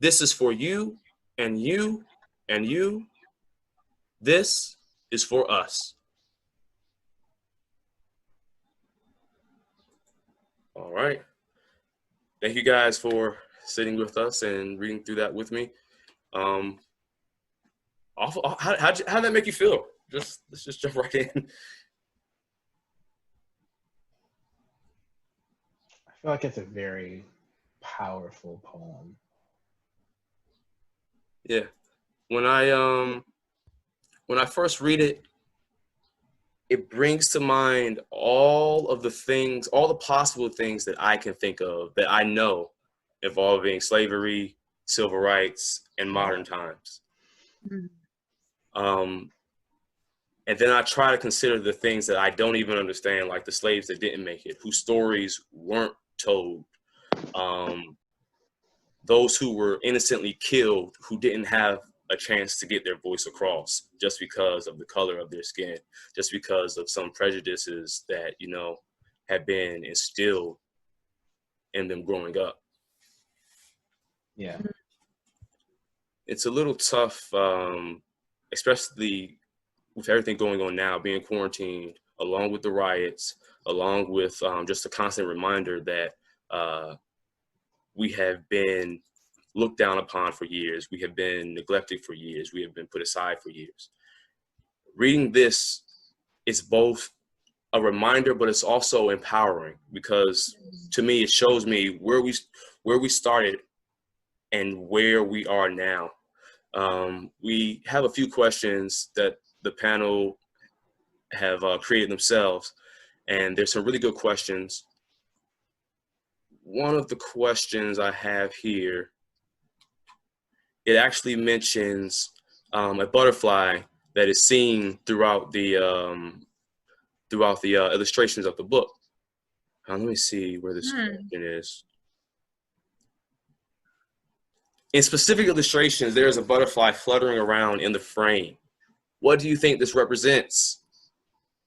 This is for you and you and you. This is for us. All right. Thank you guys for sitting with us and reading through that with me. How'd that make you feel? Let's just jump right in. I feel like it's a very powerful poem. Yeah. When I first read it, it brings to mind all of the things, all the possible things that I can think of that I know involving slavery, civil rights, and modern times. And then I try to consider the things that I don't even understand, like the slaves that didn't make it, whose stories weren't told, those who were innocently killed, who didn't have a chance to get their voice across just because of the color of their skin, just because of some prejudices that, you know, had been instilled in them growing up. Yeah. It's a little tough, especially with everything going on now, being quarantined, along with the riots, along with just a constant reminder that we have been looked down upon for years. We have been neglected for years. We have been put aside for years. Reading this is both a reminder, but it's also empowering, because to me, it shows me where we started and where we are now. We have a few questions that the panel have created themselves, and there's some really good questions. One of the questions I have here, it actually mentions a butterfly that is seen throughout the illustrations of the book. Let me see where this question is. In specific illustrations, there's a butterfly fluttering around in the frame. What do you think this represents?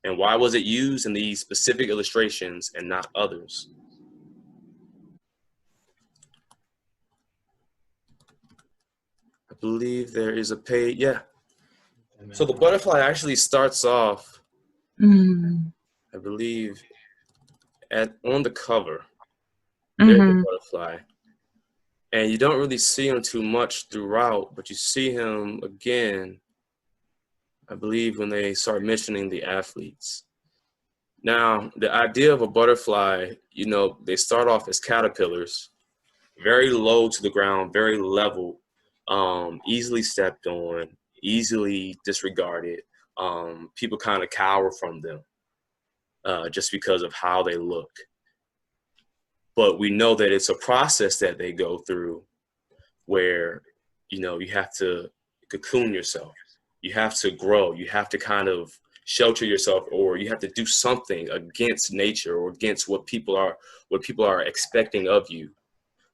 And why was it used in these specific illustrations and not others? I believe there is a page, yeah. So the butterfly actually starts off, I believe, on the cover. There's a butterfly. And you don't really see him too much throughout, but you see him again, I believe, when they start mentioning the athletes. Now, the idea of a butterfly, you know, they start off as caterpillars, very low to the ground, very level, easily stepped on, easily disregarded. People kind of cower from them just because of how they look. But we know that it's a process that they go through where, you know, you have to cocoon yourself. You have to grow. You have to kind of shelter yourself, or you have to do something against nature or against what people are expecting of you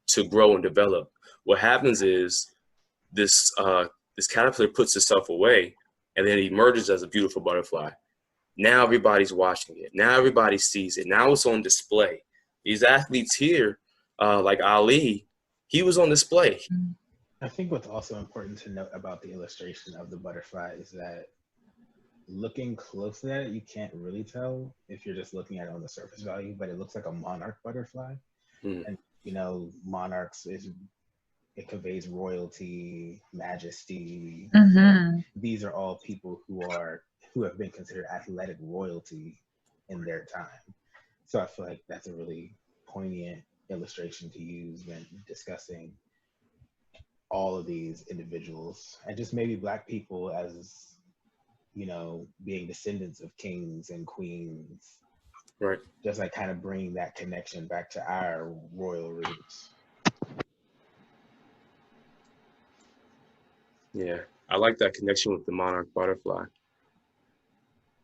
to grow and develop. What happens is this caterpillar puts itself away and then emerges as a beautiful butterfly. Now everybody's watching it. Now everybody sees it. Now it's on display. These athletes here, like Ali, he was on display. I think what's also important to note about the illustration of the butterfly is that looking closely at it, you can't really tell if you're just looking at it on the surface value, but it looks like a monarch butterfly. And, you know, monarchs, it conveys royalty, majesty. These are all people who have been considered athletic royalty in their time. So I feel like that's a really poignant illustration to use when discussing all of these individuals, and just maybe Black people as, you know, being descendants of kings and queens. Right. Just like kind of bringing that connection back to our royal roots. Yeah, I like that connection with the monarch butterfly.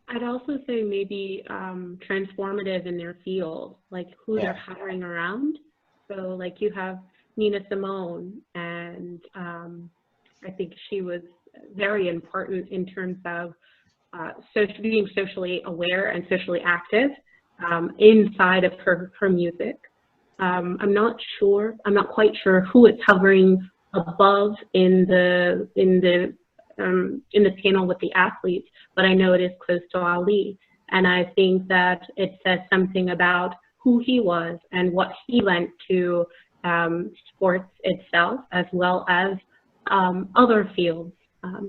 I'd also say maybe transformative in their field, like who they're hovering around. So like you have Nina Simone, and I think she was very important in terms of being socially aware and socially active inside of her music. I'm not quite sure who it's hovering above in the panel with the athletes, but I know it is close to Ali. And I think that it says something about who he was and what he lent to sports itself, as well as other fields,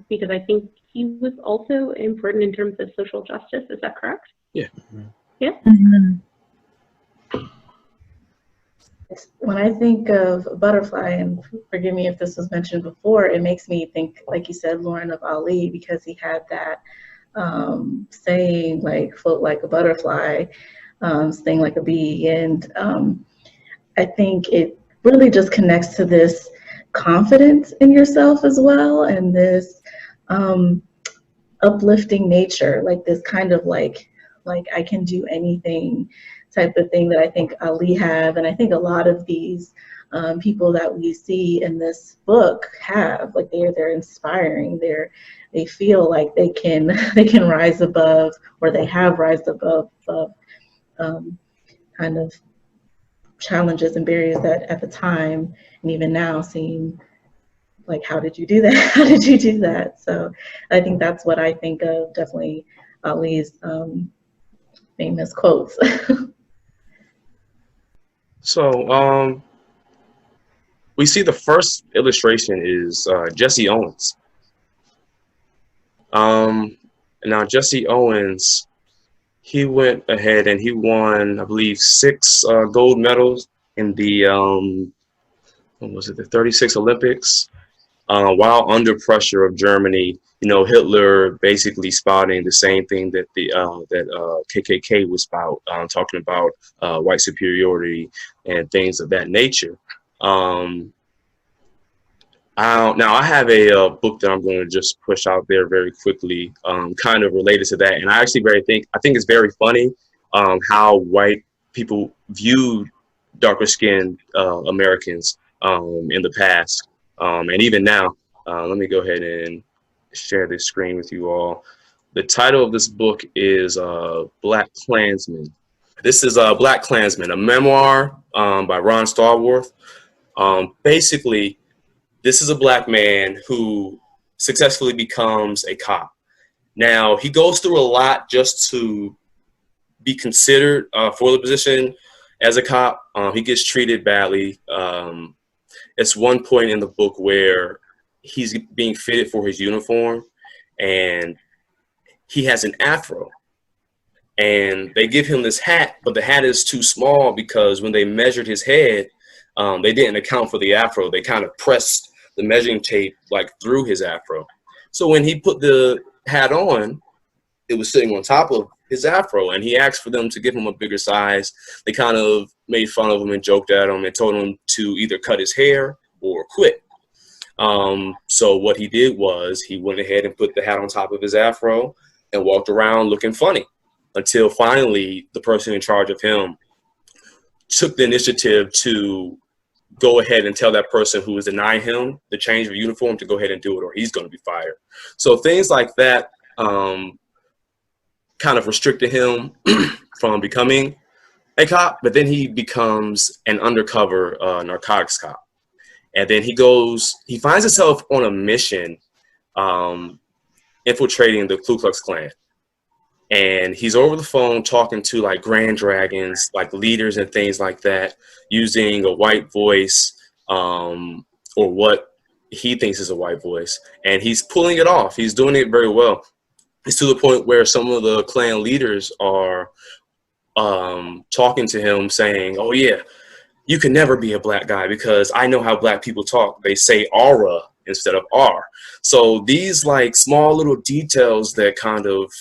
because I think he was also important in terms of social justice. Is that correct? Yeah. Yeah. Mm-hmm. When I think of Butterfly, and forgive me if this was mentioned before, it makes me think, like you said, Lauren, of Ali, because he had that saying, like, float like a butterfly, sting like a bee. And I think it really just connects to this confidence in yourself as well, and this uplifting nature, like this kind of like I can do anything type of thing that I think Ali have, and I think a lot of these people that we see in this book have. Like they're inspiring. They feel like they can rise above, or they have risen above kind of challenges and barriers that at the time and even now seem like, how did you do that? How did you do that? So I think that's what I think of, definitely Ali's famous quotes. So we see the first illustration is Jesse Owens. Now Jesse Owens, he went ahead and he won, I believe, 6 gold medals in the what was it, the 36 Olympics, while under pressure of Germany. You know, Hitler basically spouting the same thing that the KKK was about, talking about white superiority and things of that nature. Now I have a book that I'm going to just push out there very quickly, kind of related to that, and I actually I think it's very funny how white people viewed darker skinned Americans in the past, and even now. Let me go ahead and share this screen with you all. The title of this book is Black Klansman. This is Black Klansman, a memoir by Ron Stallworth. Basically, this is a black man who successfully becomes a cop. Now, he goes through a lot just to be considered for the position as a cop. He gets treated badly. It's one point in the book where he's being fitted for his uniform and he has an afro, and they give him this hat, but the hat is too small because when they measured his head, they didn't account for the afro. They kind of pressed the measuring tape like through his afro. So when he put the hat on, it was sitting on top of his afro, and he asked for them to give him a bigger size. They kind of made fun of him and joked at him and told him to either cut his hair or quit. So what he did was he went ahead and put the hat on top of his afro and walked around looking funny, until finally the person in charge of him took the initiative to go ahead and tell that person who was denying him the change of uniform to go ahead and do it, or he's going to be fired. So things like that kind of restricted him from becoming a cop, but then he becomes an undercover narcotics cop. And then he finds himself on a mission infiltrating the Ku Klux Klan. And he's over the phone talking to like Grand Dragons, like leaders and things like that, using a white voice, or what he thinks is a white voice. And he's pulling it off. He's doing it very well. It's to the point where some of the Klan leaders are talking to him saying, oh yeah, you can never be a black guy because I know how black people talk. They say aura instead of R. So these like small little details that kind of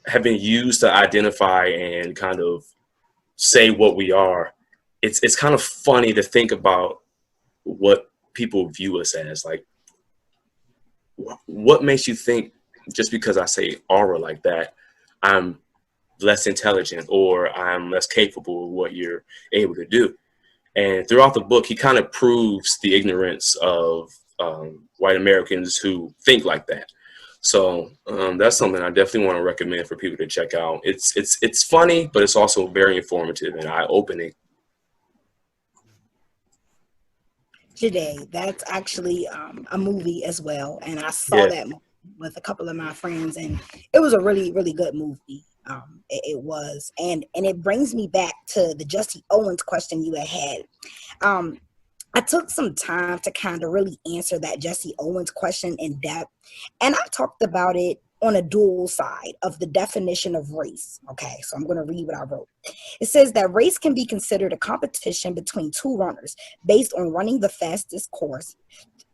have been used to identify and kind of say what we are. It's kind of funny to think about what people view us as. Like, what makes you think just because I say aura like that, I'm less intelligent or I'm less capable of what you're able to do? And throughout the book, he kind of proves the ignorance of white Americans who think like that. So that's something I definitely want to recommend for people to check out. It's funny, but it's also very informative and eye-opening. Yesterday, that's actually a movie as well, and I saw Yeah. that movie with a couple of my friends, and it was a really, really good movie. It was, and it brings me back to the Jesse Owens question you had. I took some time to kind of really answer that Jesse Owens question in depth, and I talked about it on a dual side of the definition of race. Okay, so I'm going to read what I wrote. It says that race can be considered a competition between two runners based on running the fastest course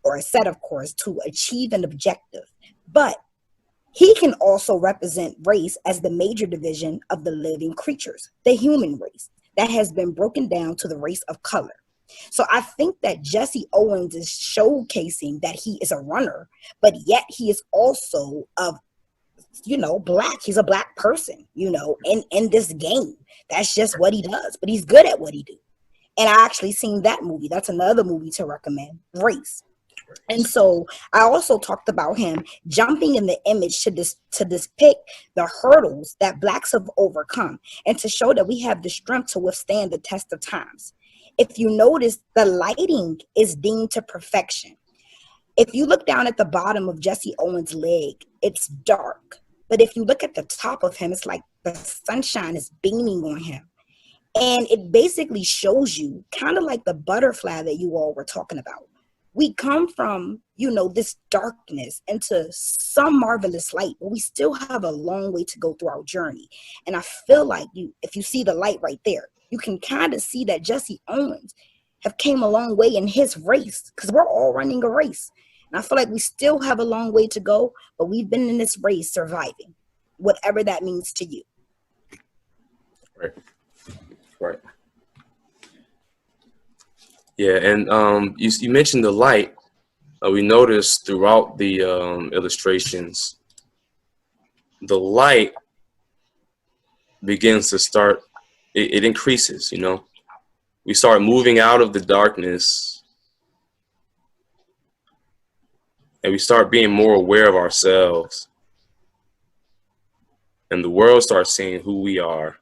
or a set of course to achieve an objective. But he can also represent race as the major division of the living creatures, the human race, that has been broken down to the race of color. So I think that Jesse Owens is showcasing that he is a runner, but yet he is also of, black. He's a black person, in this game. That's just what he does, but he's good at what he do. And I actually seen that movie. That's another movie to recommend, Race. And so I also talked about him jumping in the image to depict the hurdles that blacks have overcome and to show that we have the strength to withstand the test of times. If you notice, the lighting is deemed to perfection. If you look down at the bottom of Jesse Owens' leg, it's dark. But if you look at the top of him, it's like the sunshine is beaming on him. And it basically shows you kind of like the butterfly that you all were talking about. We come from, this darkness into some marvelous light, but we still have a long way to go through our journey. And I feel like if you see the light right there, you can kind of see that Jesse Owens have came a long way in his race, because we're all running a race. And I feel like we still have a long way to go, but we've been in this race surviving, whatever that means to you. Right. Yeah, and you mentioned the light. We noticed throughout the illustrations, the light begins to start, it increases, We start moving out of the darkness, and we start being more aware of ourselves. And the world starts seeing who we are.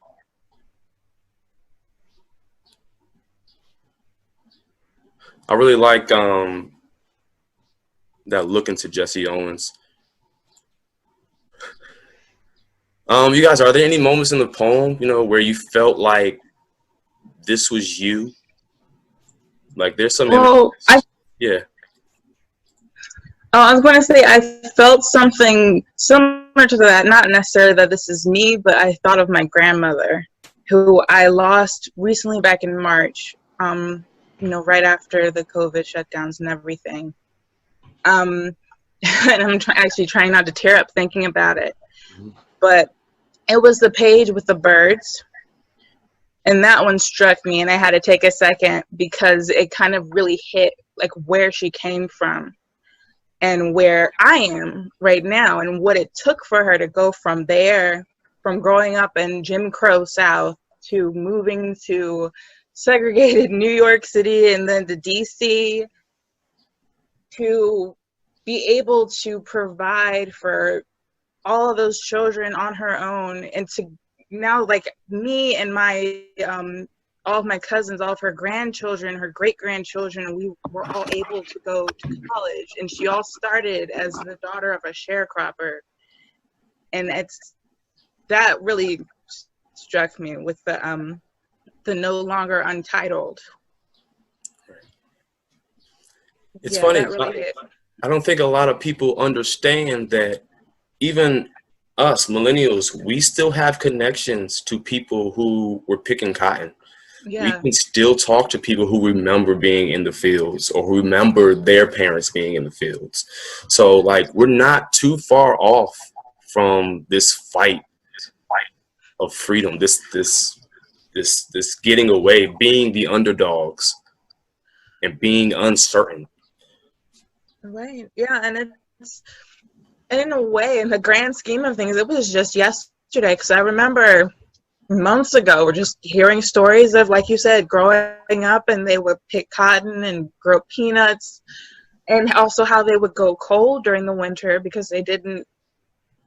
I really like that look into Jesse Owens. You guys, are there any moments in the poem, where you felt like this was you? Like there's some yeah. I was going to say I felt something similar to that, not necessarily that this is me, but I thought of my grandmother, who I lost recently back in March. Right after the COVID shutdowns and everything. And I'm actually trying not to tear up thinking about it. But it was the page with the birds. And that one struck me, and I had to take a second because it kind of really hit like where she came from and where I am right now, and what it took for her to go from there, from growing up in Jim Crow South to moving to segregated New York City and then to DC, to be able to provide for all of those children on her own, and to now, like, me and my all of my cousins, all of her grandchildren, her great-grandchildren, we were all able to go to college, and she all started as the daughter of a sharecropper. And that really struck me with the no longer untitled. It's funny. Really I don't think a lot of people understand that even us millennials, we still have connections to people who were picking cotton. Yeah. We can still talk to people who remember being in the fields or who remember their parents being in the fields. So like, we're not too far off from this fight of freedom, this getting away, being the underdogs and being uncertain. Right. Yeah. And it's, in a way, in the grand scheme of things, it was just yesterday, because I remember months ago, we're just hearing stories of, like you said, growing up, and they would pick cotton and grow peanuts, and also how they would go cold during the winter because they didn't,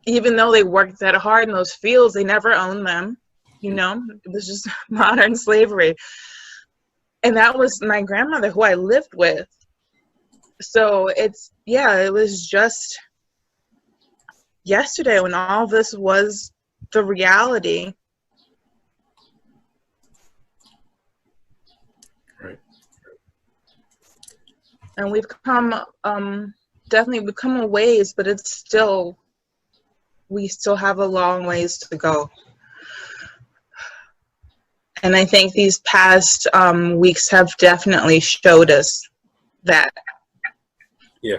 even though they worked that hard in those fields, they never owned them. It was just modern slavery. And that was my grandmother, who I lived with. So it was just yesterday when all this was the reality. Right. And we've definitely come a ways, but we still have a long ways to go. And I think these past weeks have definitely showed us that. Yeah.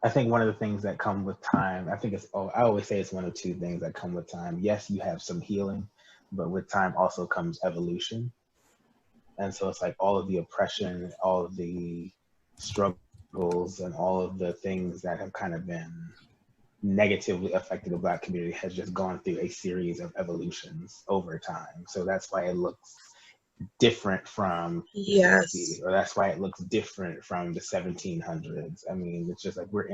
I think one of the things that come with time, I always say it's one of two things that come with time. Yes, you have some healing, but with time also comes evolution. And so it's like all of the oppression, all of the struggles, and all of the things that have kind of been negatively affected the Black community has just gone through a series of evolutions over time. So that's why it looks different from the 60s, or that's why it looks different from the 1700s. I mean, it's just like we're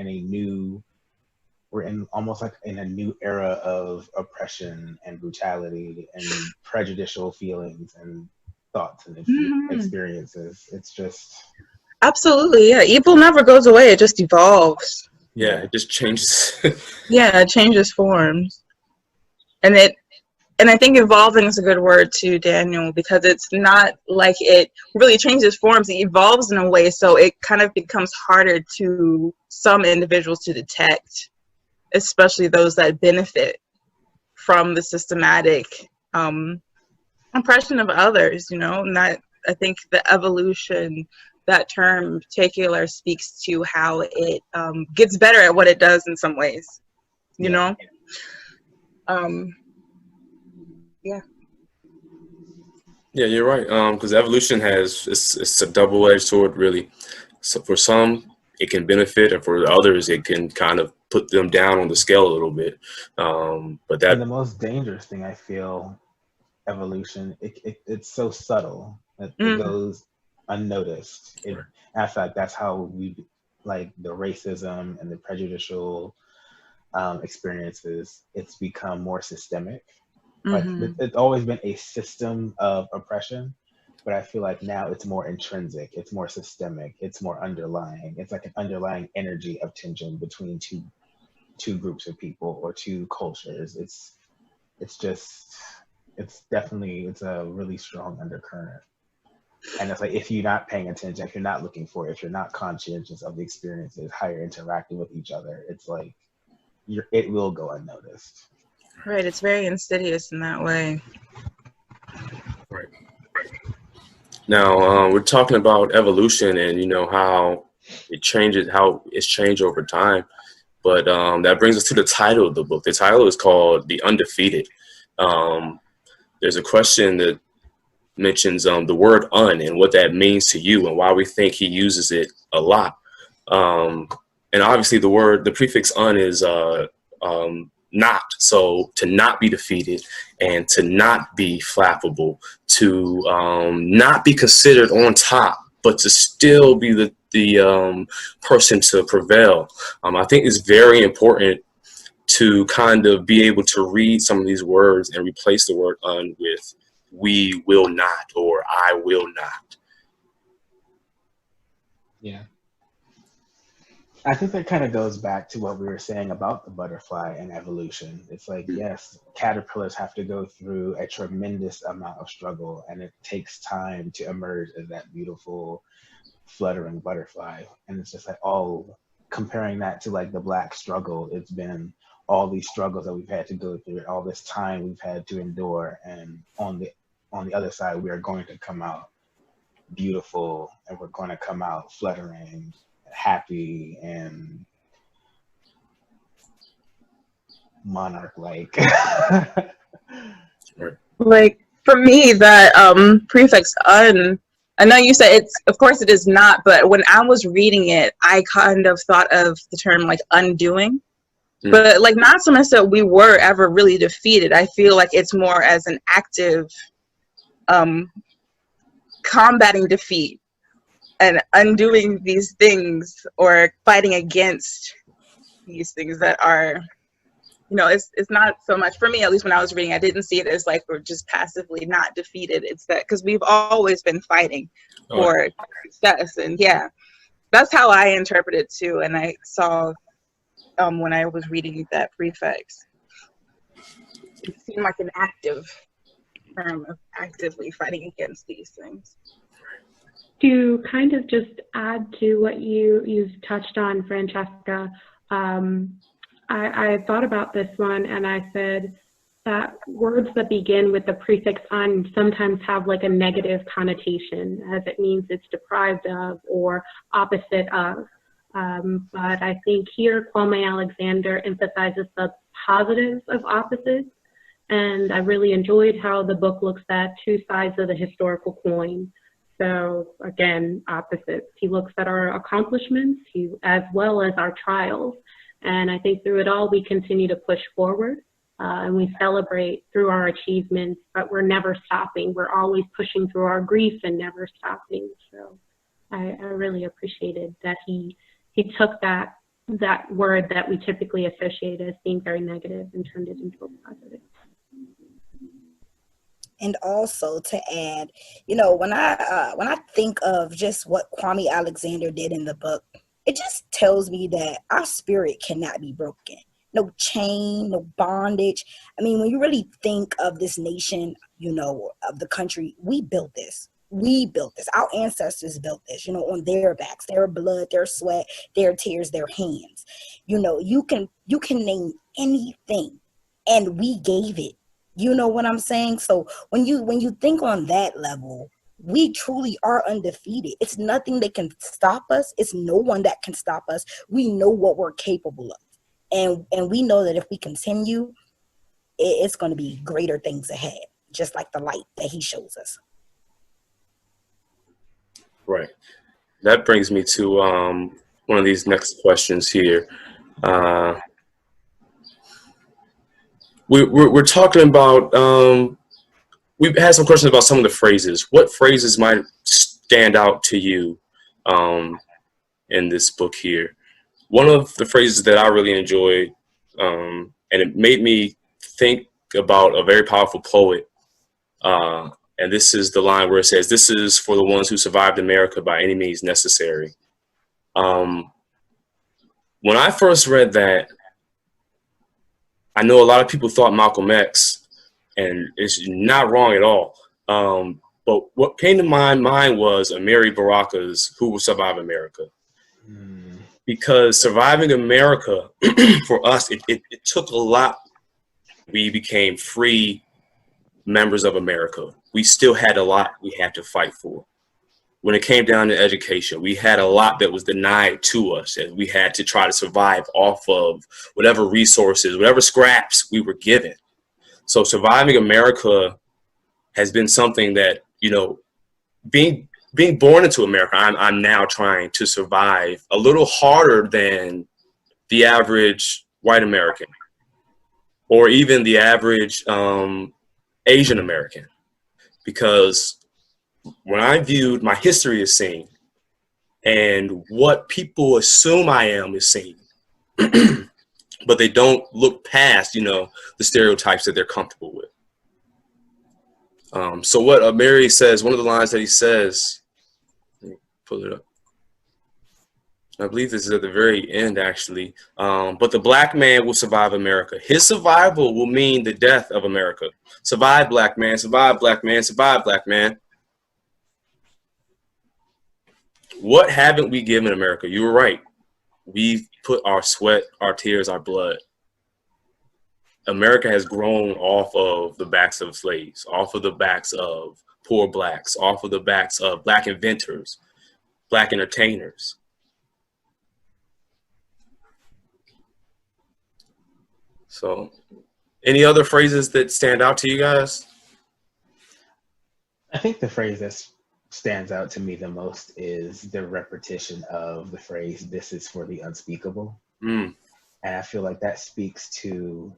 almost like in a new era of oppression and brutality and prejudicial feelings and thoughts and experiences. It's just absolutely, yeah. Evil never goes away; it just evolves. Yeah, it just changes. Yeah, it changes forms, and I think evolving is a good word too, Daniel, because it's not like it really changes forms. It evolves in a way, so it kind of becomes harder to some individuals to detect, especially those that benefit from the systematic oppression of others. I think the evolution, that term in particular, speaks to how it gets better at what it does in some ways. You know. Yeah, you're right. Because evolution it's a double-edged sword, really. So for some, it can benefit, and for others, it can kind of put them down on the scale a little bit. But the most dangerous thing, I feel, evolution, it's so subtle that it goes unnoticed. I feel like that's how we, like the racism and the prejudicial experiences, it's become more systemic. Like it's always been a system of oppression, but I feel like now it's more intrinsic, it's more systemic, it's more underlying. It's like an underlying energy of tension between two groups of people or two cultures. It's a really strong undercurrent. And it's like, if you're not paying attention, if you're not looking for it, if you're not conscientious of the experiences, how you're interacting with each other, it's like it will go unnoticed. Right, it's very insidious in that way. Right. Now, we're talking about evolution and, how it changes, how it's changed over time. But that brings us to the title of the book. The title is called The Undefeated. There's a question that mentions the word un and what that means to you and why we think he uses it a lot. And obviously the prefix un is not. So to not be defeated and to not be flappable, to not be considered on top, but to still be the person to prevail. I think it's very important to kind of be able to read some of these words and replace the word un with we will not or I will not. Yeah. I think that kind of goes back to what we were saying about the butterfly and evolution. It's like, yes, caterpillars have to go through a tremendous amount of struggle, and it takes time to emerge as that beautiful, fluttering butterfly. And it's just like, comparing that to like the Black struggle, it's been all these struggles that we've had to go through, all this time we've had to endure, and on the other side, we are going to come out beautiful, and we're going to come out fluttering, happy, and monarch-like. Like for me, that prefix un, I know you said of course it is not, but when I was reading it, I kind of thought of the term like undoing, but like not so much that we were ever really defeated. I feel like it's more as an active combating defeat and undoing these things or fighting against these things that are, it's not so much, for me at least when I was reading, I didn't see it as like we're just passively not defeated. It's that because we've always been fighting for success, and That's how I interpret it too. And I saw when I was reading that prefix, it seemed like an active term of actively fighting against these things. To kind of just add to what you've touched on, Francesca, I thought about this one and I said that words that begin with the prefix "un" sometimes have like a negative connotation, as it means it's deprived of or opposite of. But I think here Kwame Alexander emphasizes the positives of opposites. And I really enjoyed how the book looks at two sides of the historical coin. So again, opposites. He looks at our accomplishments as well as our trials. And I think through it all, we continue to push forward and we celebrate through our achievements, but we're never stopping. We're always pushing through our grief and never stopping. So I really appreciated that he took that word that we typically associate as being very negative and turned it into a positive. And also to add, you know, when I think of just what Kwame Alexander did in the book, it just tells me that our spirit cannot be broken. No chain, no bondage. I mean, when you really think of this nation, you know, of the country, we built this. We built this. Our ancestors built this, you know, on their backs, their blood, their sweat, their tears, their hands. You know, you can name anything, and we gave it. You know what I'm saying? So when you think on that level, we truly are undefeated. It's nothing that can stop us. It's no one that can stop us. We know what we're capable of. And we know that if we continue, it's going to be greater things ahead, just like the light that he shows us. Right. That brings me to one of these next questions here. We're talking about, we've had some questions about some of the phrases. What phrases might stand out to you in this book here? One of the phrases that I really enjoyed, and it made me think about a very powerful poet, and this is the line where it says, "This is for the ones who survived America by any means necessary." When I first read that, I know a lot of people thought Malcolm X, and it's not wrong at all. But what came to my mind was Amiri Baraka's "Who Will Survive America?" Because surviving America, for us, it took a lot. We became free members of America. We still had a lot we had to fight for. When it came down to education, we had a lot that was denied to us, and we had to try to survive off of whatever resources, whatever scraps we were given. So surviving America has been something that, you know, being born into America, I'm now trying to survive a little harder than the average white American or even the average Asian American, because when I viewed, my history is seen, and what people assume I am is seen, but they don't look past, you know, the stereotypes that they're comfortable with. So what Amiri says, one of the lines that he says, let me pull it up. I believe this is at the very end, actually. But the black man will survive America. His survival will mean the death of America. Survive, black man. Survive, black man. Survive, black man. What haven't we given America? You were right. We've put our sweat, our tears, our blood. America has grown off of the backs of slaves, off of the backs of poor blacks, off of the backs of black inventors, black entertainers. So, any other phrases that stand out to you guys? I think the phrase that stands out to me the most is the repetition of the phrase, "This is for the unspeakable." And I feel like that speaks to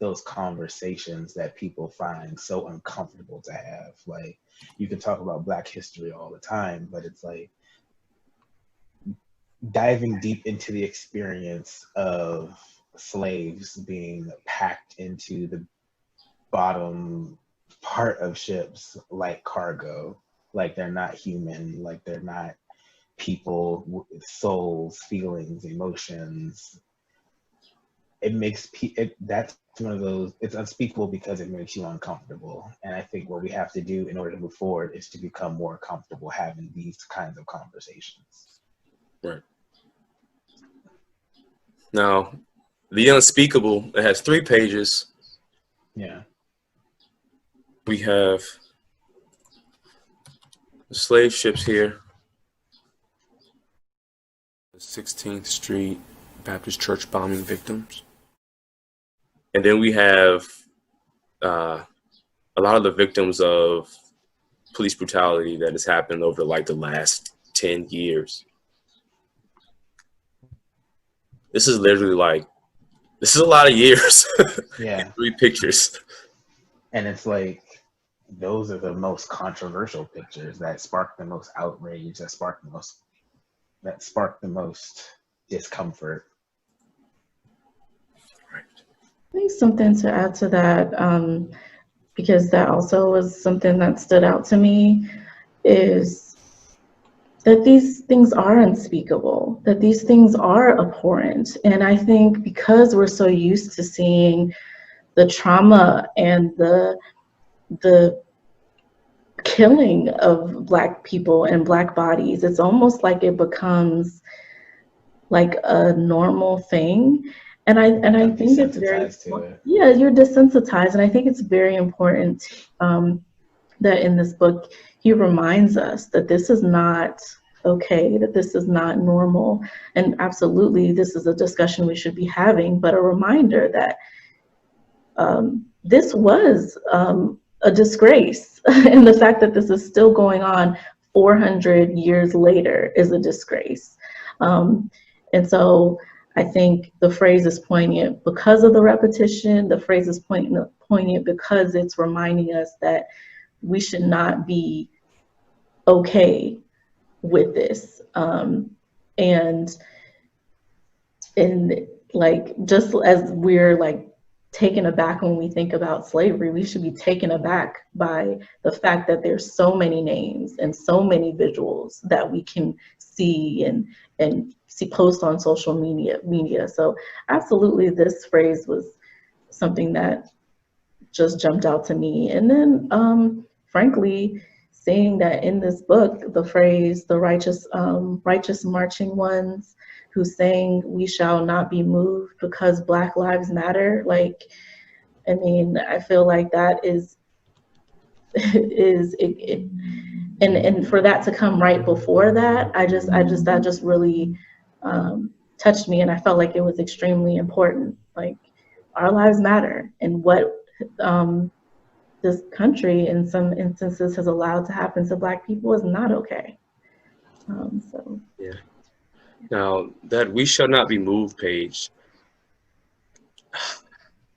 those conversations that people find so uncomfortable to have. Like, you can talk about Black history all the time, but it's like diving deep into the experience of slaves being packed into the bottom part of ships like cargo, like they're not human, like they're not people, souls, feelings, emotions. It makes that's one of those, it's unspeakable because it makes you uncomfortable. And I think what we have to do in order to move forward is to become more comfortable having these kinds of conversations. Right. Now, the unspeakable, it has 3 pages. Yeah. We have the slave ships here. The 16th Street Baptist Church bombing victims. And then we have a lot of the victims of police brutality that has happened over like the last 10 years. This is literally like, this is a lot of years. Yeah. 3 pictures. And it's like, those are the most controversial pictures that spark the most outrage, that spark the most discomfort. Right. I think something to add to that, because that also was something that stood out to me, is that these things are unspeakable, that these things are abhorrent. And I think because we're so used to seeing the trauma and the killing of Black people and Black bodies, it's almost like it becomes like a normal thing. And I think it's very, yeah, you're desensitized. And I think it's very important that in this book, he reminds us that this is not okay, that this is not normal. And absolutely, this is a discussion we should be having, but a reminder that this was a disgrace. And the fact that this is still going on 400 years later is a disgrace. And so I think the phrase is poignant because of the repetition. The phrase is poignant because it's reminding us that we should not be okay with this. And like, just as we're like taken aback when we think about slavery, we should be taken aback by the fact that there's so many names and so many visuals that we can see and see post on social media. So absolutely, this phrase was something that just jumped out to me. And then frankly, seeing that in this book, the phrase, the righteous marching ones, who's saying we shall not be moved because Black Lives Matter. Like, I mean, I feel like that is and for that to come right before that, that just really touched me, and I felt like it was extremely important. Like, our lives matter, and what this country in some instances has allowed to happen to Black people is not okay. So yeah. Now, that "we shall not be moved" page,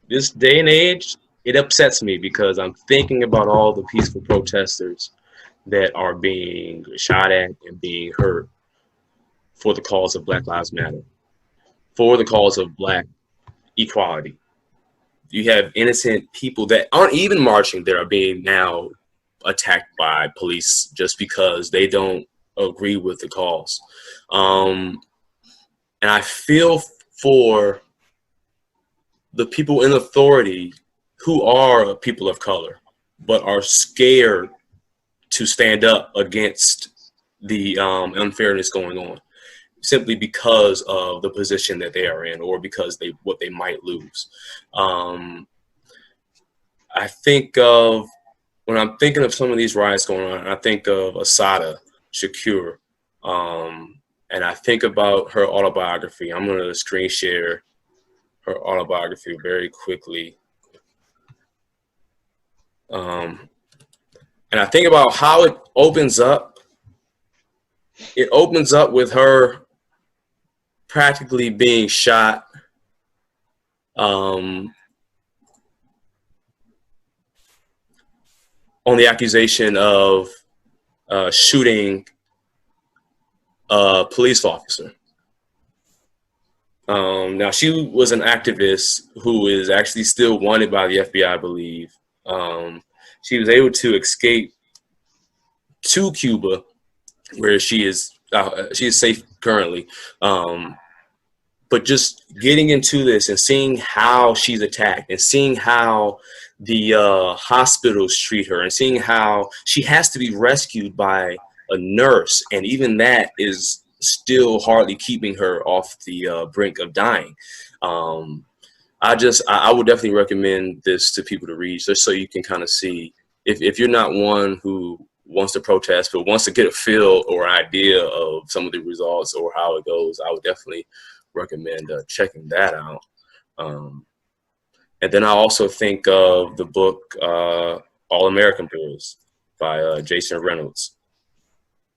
this day and age, it upsets me because I'm thinking about all the peaceful protesters that are being shot at and being hurt for the cause of Black Lives Matter, for the cause of Black equality. You have innocent people that aren't even marching that are being now attacked by police just because they don't agree with the cause. And I feel for the people in authority who are people of color, but are scared to stand up against the unfairness going on, simply because of the position that they are in, or because what they might lose. I think of, when I'm thinking of some of these riots going on, I think of Assata Shakur, and I think about her autobiography. I'm going to screen share her autobiography very quickly. And I think about how it opens up. It opens up with her practically being shot on the accusation of shooting a police officer. Now, she was an activist who is actually still wanted by the FBI, I believe. She was able to escape to Cuba, where she is She is safe currently. But just getting into this and seeing how she's attacked and seeing how the hospitals treat her and seeing how she has to be rescued by a nurse, and even that is still hardly keeping her off the brink of dying. I would definitely recommend this to people to read, just so you can kind of see, if you're not one who wants to protest but wants to get a feel or idea of some of the results or how it goes, I would definitely recommend checking that out. And then I also think of the book All American Boys by Jason Reynolds.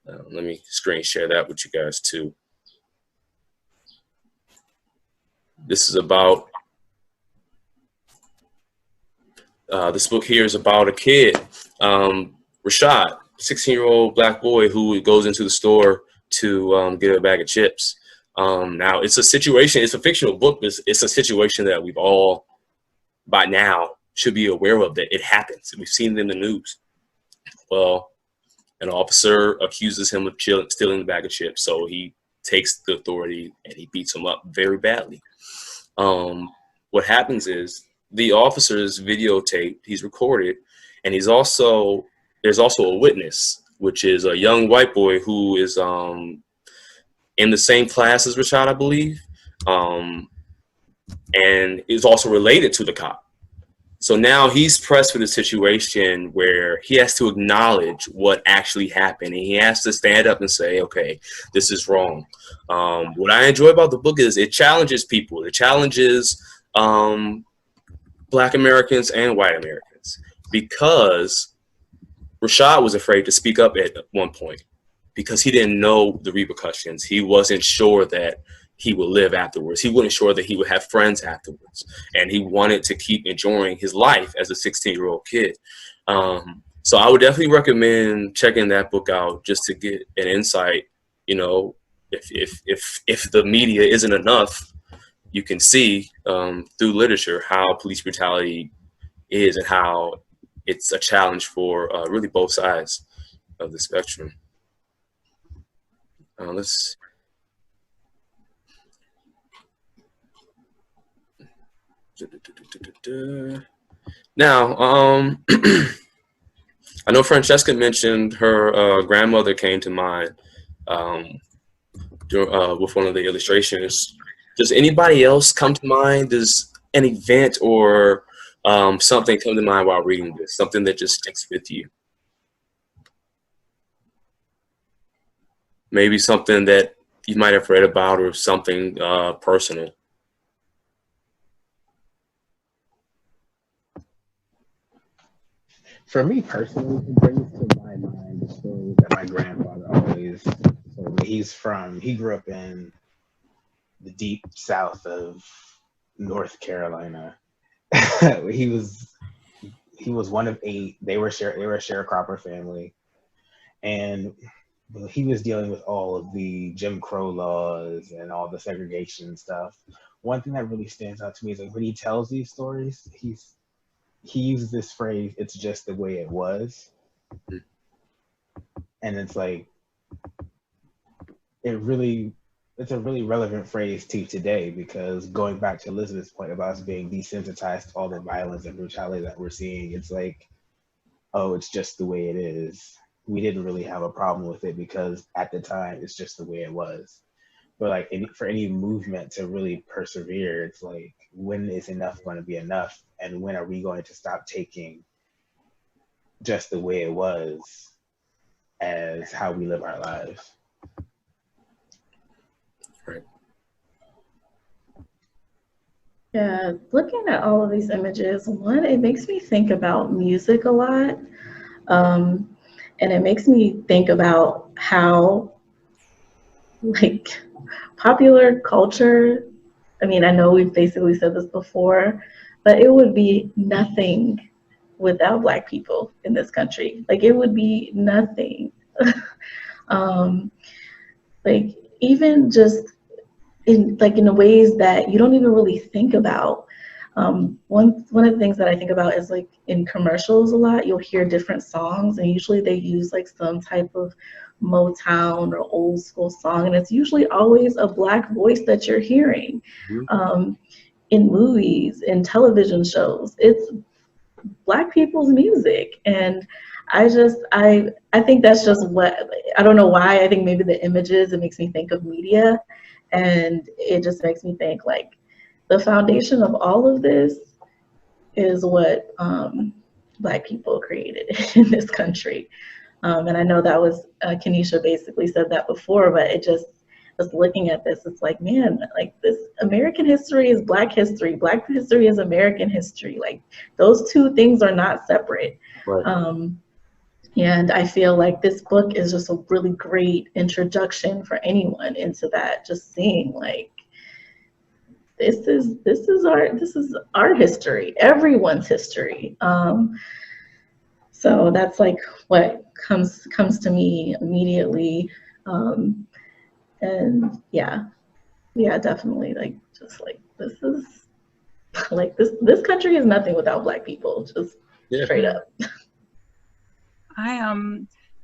Let me screen share that with you guys too. This is about, this book here is about a kid, Rashad, 16-year-old black boy who goes into the store to get a bag of chips. Now, it's a situation, it's a fictional book, but it's a situation that we've all, by now, should be aware of, that it happens. We've seen it in the news. Well, an officer accuses him of stealing the bag of chips, so he takes the authority and he beats him up very badly. What happens is the officer's videotaped, he's recorded, and there's also a witness, which is a young white boy who is in the same class as Rashad, I believe, and is also related to the cop. So now he's pressed for the situation where he has to acknowledge what actually happened, and he has to stand up and say, okay, this is wrong. What I enjoy about the book is it challenges people. It challenges Black Americans and white Americans, because Rashad was afraid to speak up at one point because he didn't know the repercussions. He wasn't sure that he would live afterwards. He wasn't sure that he would have friends afterwards. And he wanted to keep enjoying his life as a 16-year-old kid. So I would definitely recommend checking that book out just to get an insight. You know, if the media isn't enough, you can see through literature how police brutality is and how it's a challenge for really both sides of the spectrum. Now, I know Francesca mentioned her grandmother came to mind with one of the illustrations. Does anybody else come to mind? Does an event or something come to mind while reading this? Something that just sticks with you? Maybe something that you might have read about or something personal. For me personally, it brings to my mind the story that my grandfather always told me. He grew up in the deep south of North Carolina. he was one of 8. They were a sharecropper family, and he was dealing with all of the Jim Crow laws and all the segregation stuff. One thing that really stands out to me is like when he tells these stories, he uses this phrase, "It's just the way it was." And it's like, it's a really relevant phrase to today, because going back to Elizabeth's point about us being desensitized to all the violence and brutality that we're seeing, it's like, oh, it's just the way it is. We didn't really have a problem with it because at the time, it's just the way it was. But like for any movement to really persevere, it's like, when is enough going to be enough? And when are we going to stop taking just the way it was as how we live our lives? Right. Yeah, looking at all of these images, one, it makes me think about music a lot. And it makes me think about how, like, popular culture, I mean, I know we've basically said this before, but it would be nothing without Black people in this country. Like, it would be nothing. Like, even just in the ways that you don't even really think about. One of the things that I think about is like in commercials a lot, you'll hear different songs, and usually they use like some type of Motown or old school song, and it's usually always a Black voice that you're hearing. In movies, in television shows, it's Black people's music. And I think that's just what, I don't know why, I think maybe the images, it makes me think of media, and it just makes me think like the foundation of all of this is what Black people created in this country. And I know that was, Kenesha basically said that before, but it just, looking at this, it's like, man, like this American history is Black history. Black history is American history. Like those two things are not separate. Right. And I feel like this book is just a really great introduction for anyone into that, just seeing like, this is our history, everyone's history. So that's like what comes to me immediately. And yeah, definitely, like, just like, this is like, this country is nothing without Black people, just straight up.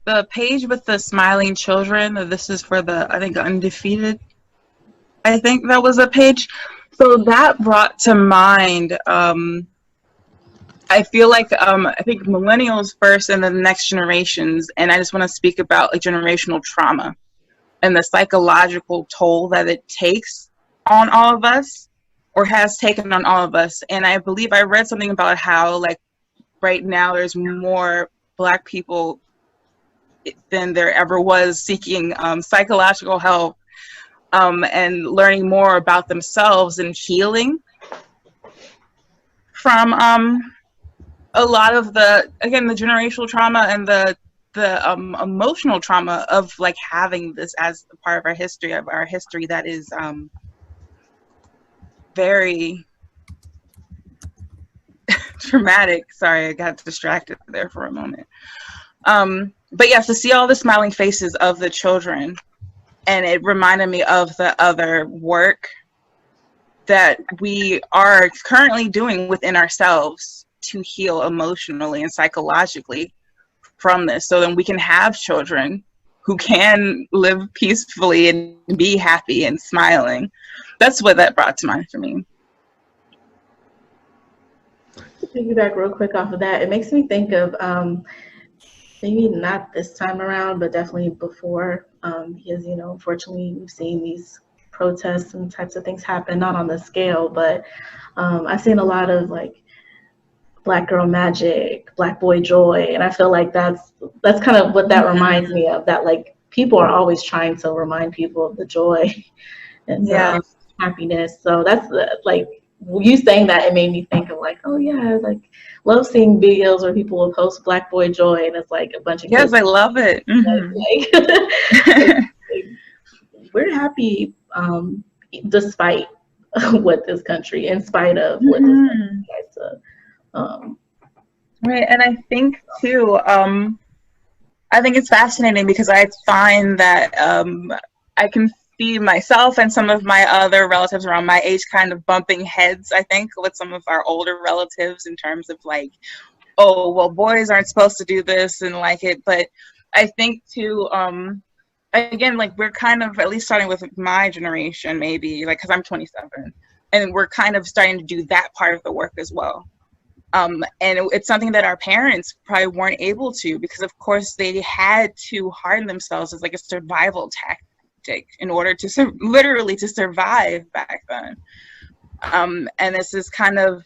The page with the smiling children, this is for the, I think, Undefeated. I think that was a page. So that brought to mind, I feel like, I think millennials first and then the next generations, and I just want to speak about like generational trauma and the psychological toll that it takes on all of us, or has taken on all of us. And I believe I read something about how like right now there's more Black people than there ever was seeking psychological help and learning more about themselves and healing from a lot of the, again, the generational trauma and the emotional trauma of like having this as a part of our history that is very traumatic. Sorry, I got distracted there for a moment. But yes, to see all the smiling faces of the children, and it reminded me of the other work that we are currently doing within ourselves to heal emotionally and psychologically from this, so then we can have children who can live peacefully and be happy and smiling. That's what that brought to mind for me. To piggyback real quick off of that, it makes me think of maybe not this time around, but definitely before, because, you know, unfortunately we've seen these protests and types of things happen, not on this scale, but I've seen a lot of like Black girl magic, Black boy joy, and I feel like that's kind of what that reminds me of, that like people are always trying to remind people of the joy and happiness. So that's like, you saying that, it made me think of like, oh yeah, like love seeing videos where people will post Black boy joy and it's like a bunch of kids. I love it. Like, we're happy despite what this country, in spite of what this country tries to right. And I think too, I think it's fascinating because I find that I can see myself and some of my other relatives around my age kind of bumping heads, I think, with some of our older relatives in terms of like, oh, well, boys aren't supposed to do this and like it. But I think too, again, like we're kind of, at least starting with my generation, maybe, like, because I'm 27, and we're kind of starting to do that part of the work as well. And it's something that our parents probably weren't able to, because of course they had to harden themselves as like a survival tactic in order to literally to survive back then. And this is kind of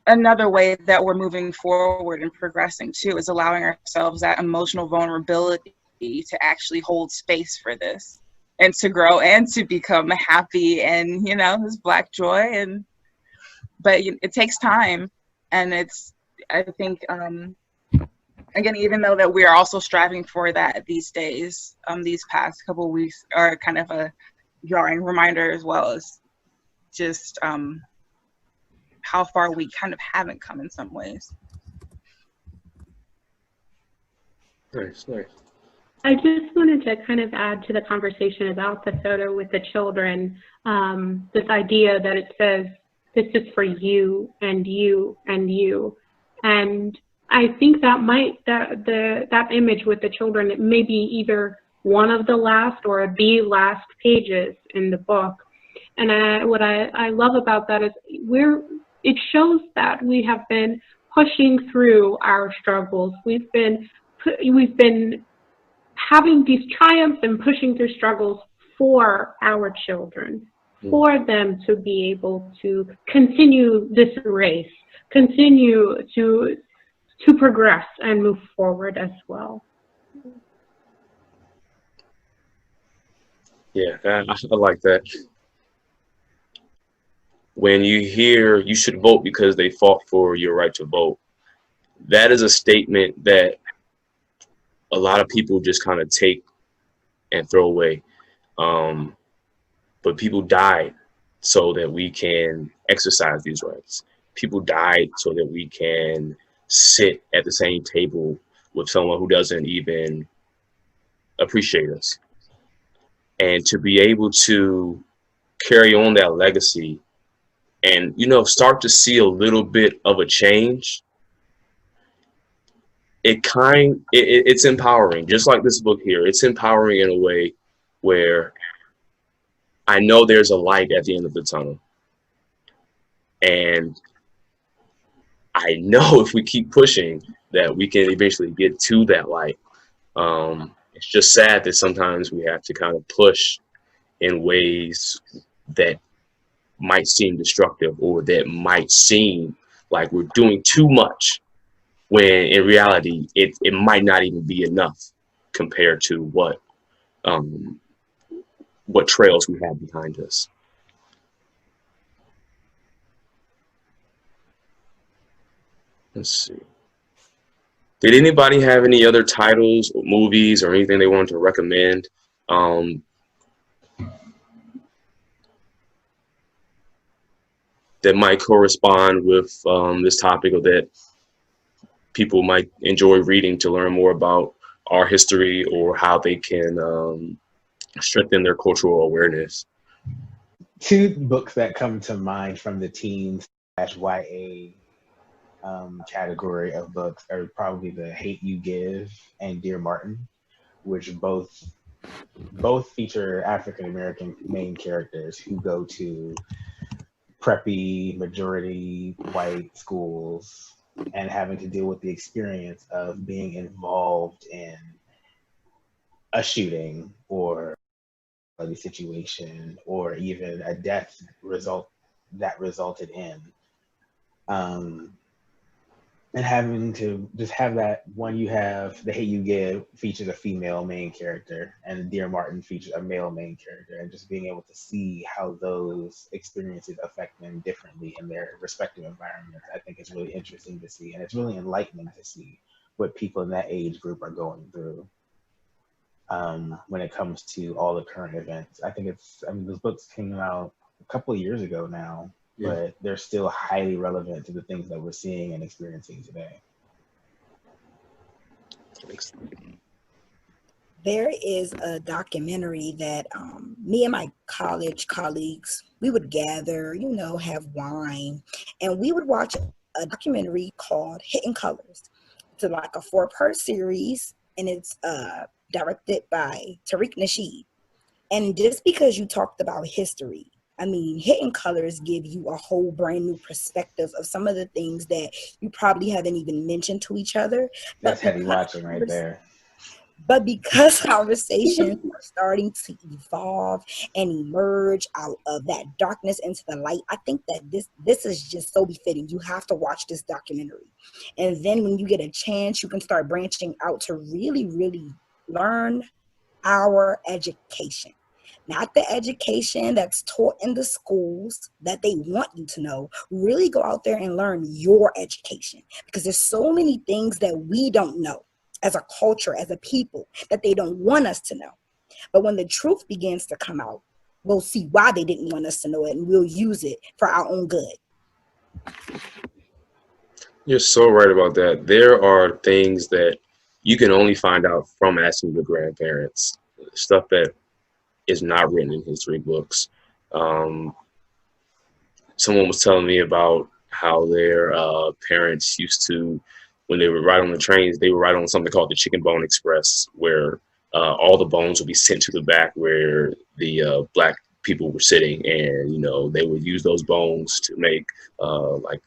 another way that we're moving forward and progressing too, is allowing ourselves that emotional vulnerability to actually hold space for this and to grow and to become happy and, you know, this Black joy. And but it takes time, and it's, I think, again, even though that we are also striving for that these days, these past couple of weeks are kind of a jarring reminder, as well as just how far we kind of haven't come in some ways. Nice. I just wanted to kind of add to the conversation about the photo with the children, this idea that it says, this is for you and you and you. And I think that image with the children, it may be either one of the last or the last pages in the book. And what I love about that is it shows that we have been pushing through our struggles. We've been having these triumphs and pushing through struggles for our children, for them to be able to continue this race, continue to progress and move forward as well. Yeah, I like that. When you hear you should vote because they fought for your right to vote, that is a statement that a lot of people just kind of take and throw away. But people died so that we can exercise these rights. People died so that we can sit at the same table with someone who doesn't even appreciate us. And to be able to carry on that legacy and, you know, start to see a little bit of a change, it's empowering. Just like this book here, it's empowering in a way where I know there's a light at the end of the tunnel. And I know if we keep pushing that we can eventually get to that light. It's just sad that sometimes we have to kind of push in ways that might seem destructive or that might seem like we're doing too much, when in reality it might not even be enough compared to what trails we have behind us. Let's see. Did anybody have any other titles or movies or anything they wanted to recommend? That might correspond with this topic, or that people might enjoy reading to learn more about our history or how they can strengthen their cultural awareness. Two books that come to mind from the teen/YA category of books are probably The Hate U Give and Dear Martin, which both feature African-American main characters who go to preppy, majority white schools and having to deal with the experience of being involved in a shooting or a situation or even a death that resulted in. And having to just have that one, you have The Hate U Give features a female main character and Dear Martin features a male main character, and just being able to see how those experiences affect them differently in their respective environments, I think is really interesting to see. And it's really enlightening to see what people in that age group are going through when it comes to all the current events. I think those books came out a couple of years ago now, but they're still highly relevant to the things that we're seeing and experiencing today. There is a documentary that me and my college colleagues, we would gather, have wine, and we would watch a documentary called Hidden Colors. It's like a 4-part series, and it's directed by Tariq Nasheed. And just because you talked about history, Hidden Colors give you a whole brand new perspective of some of the things that you probably haven't even mentioned to each other. That's heavy watching right there. But because conversations are starting to evolve and emerge out of that darkness into the light, I think that this is just so befitting. You have to watch this documentary. And then when you get a chance, you can start branching out to really, really learn our education. Not the education that's taught in the schools that they want you to know. Really go out there and learn your education, because there's so many things that we don't know as a culture, as a people, that they don't want us to know. But when the truth begins to come out, we'll see why they didn't want us to know it, and we'll use it for our own good. You're so right about that. There are things that you can only find out from asking your grandparents, stuff that is not written in history books. Someone was telling me about how their parents used to, when they would ride on the trains, they would ride on something called the Chicken Bone Express, where all the bones would be sent to the back where the black people were sitting, and they would use those bones to make like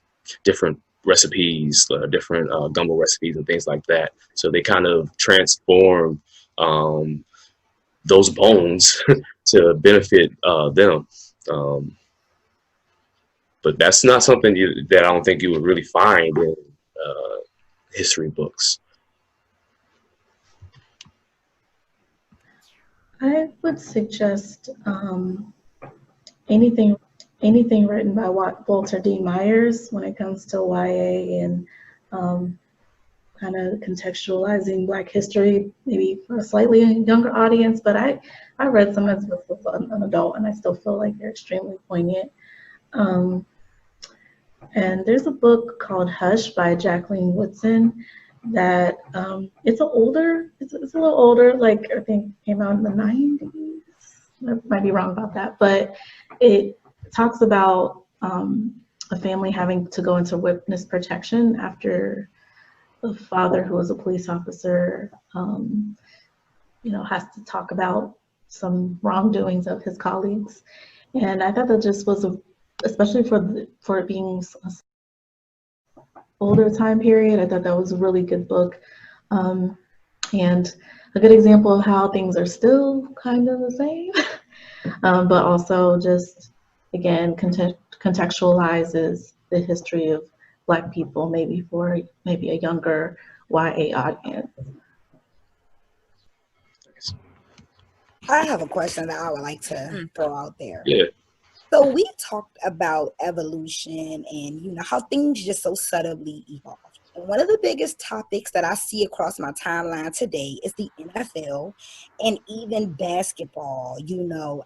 different recipes, different gumbo recipes and things like that. So they kind of transformed those bones to benefit them. But that's not something that I don't think you would really find in history books. I would suggest anything written by Walter D. Myers when it comes to YA and kind of contextualizing Black history, maybe for a slightly younger audience. But I read some as an adult, and I still feel like they're extremely poignant. And there's a book called Hush by Jacqueline Woodson that it's a little older, like I think came out in the 90s. I might be wrong about that, but it talks about a family having to go into witness protection after the father, who was a police officer, has to talk about some wrongdoings of his colleagues. And I thought that just was especially for it being an older time period, I thought that was a really good book, and a good example of how things are still kind of the same, but also just, again, contextualizes the history of Black people, maybe for maybe a younger YA audience. I have a question that I would like to throw out there. Yeah. So we talked about evolution and how things just so subtly evolve. And one of the biggest topics that I see across my timeline today is the NFL and even basketball,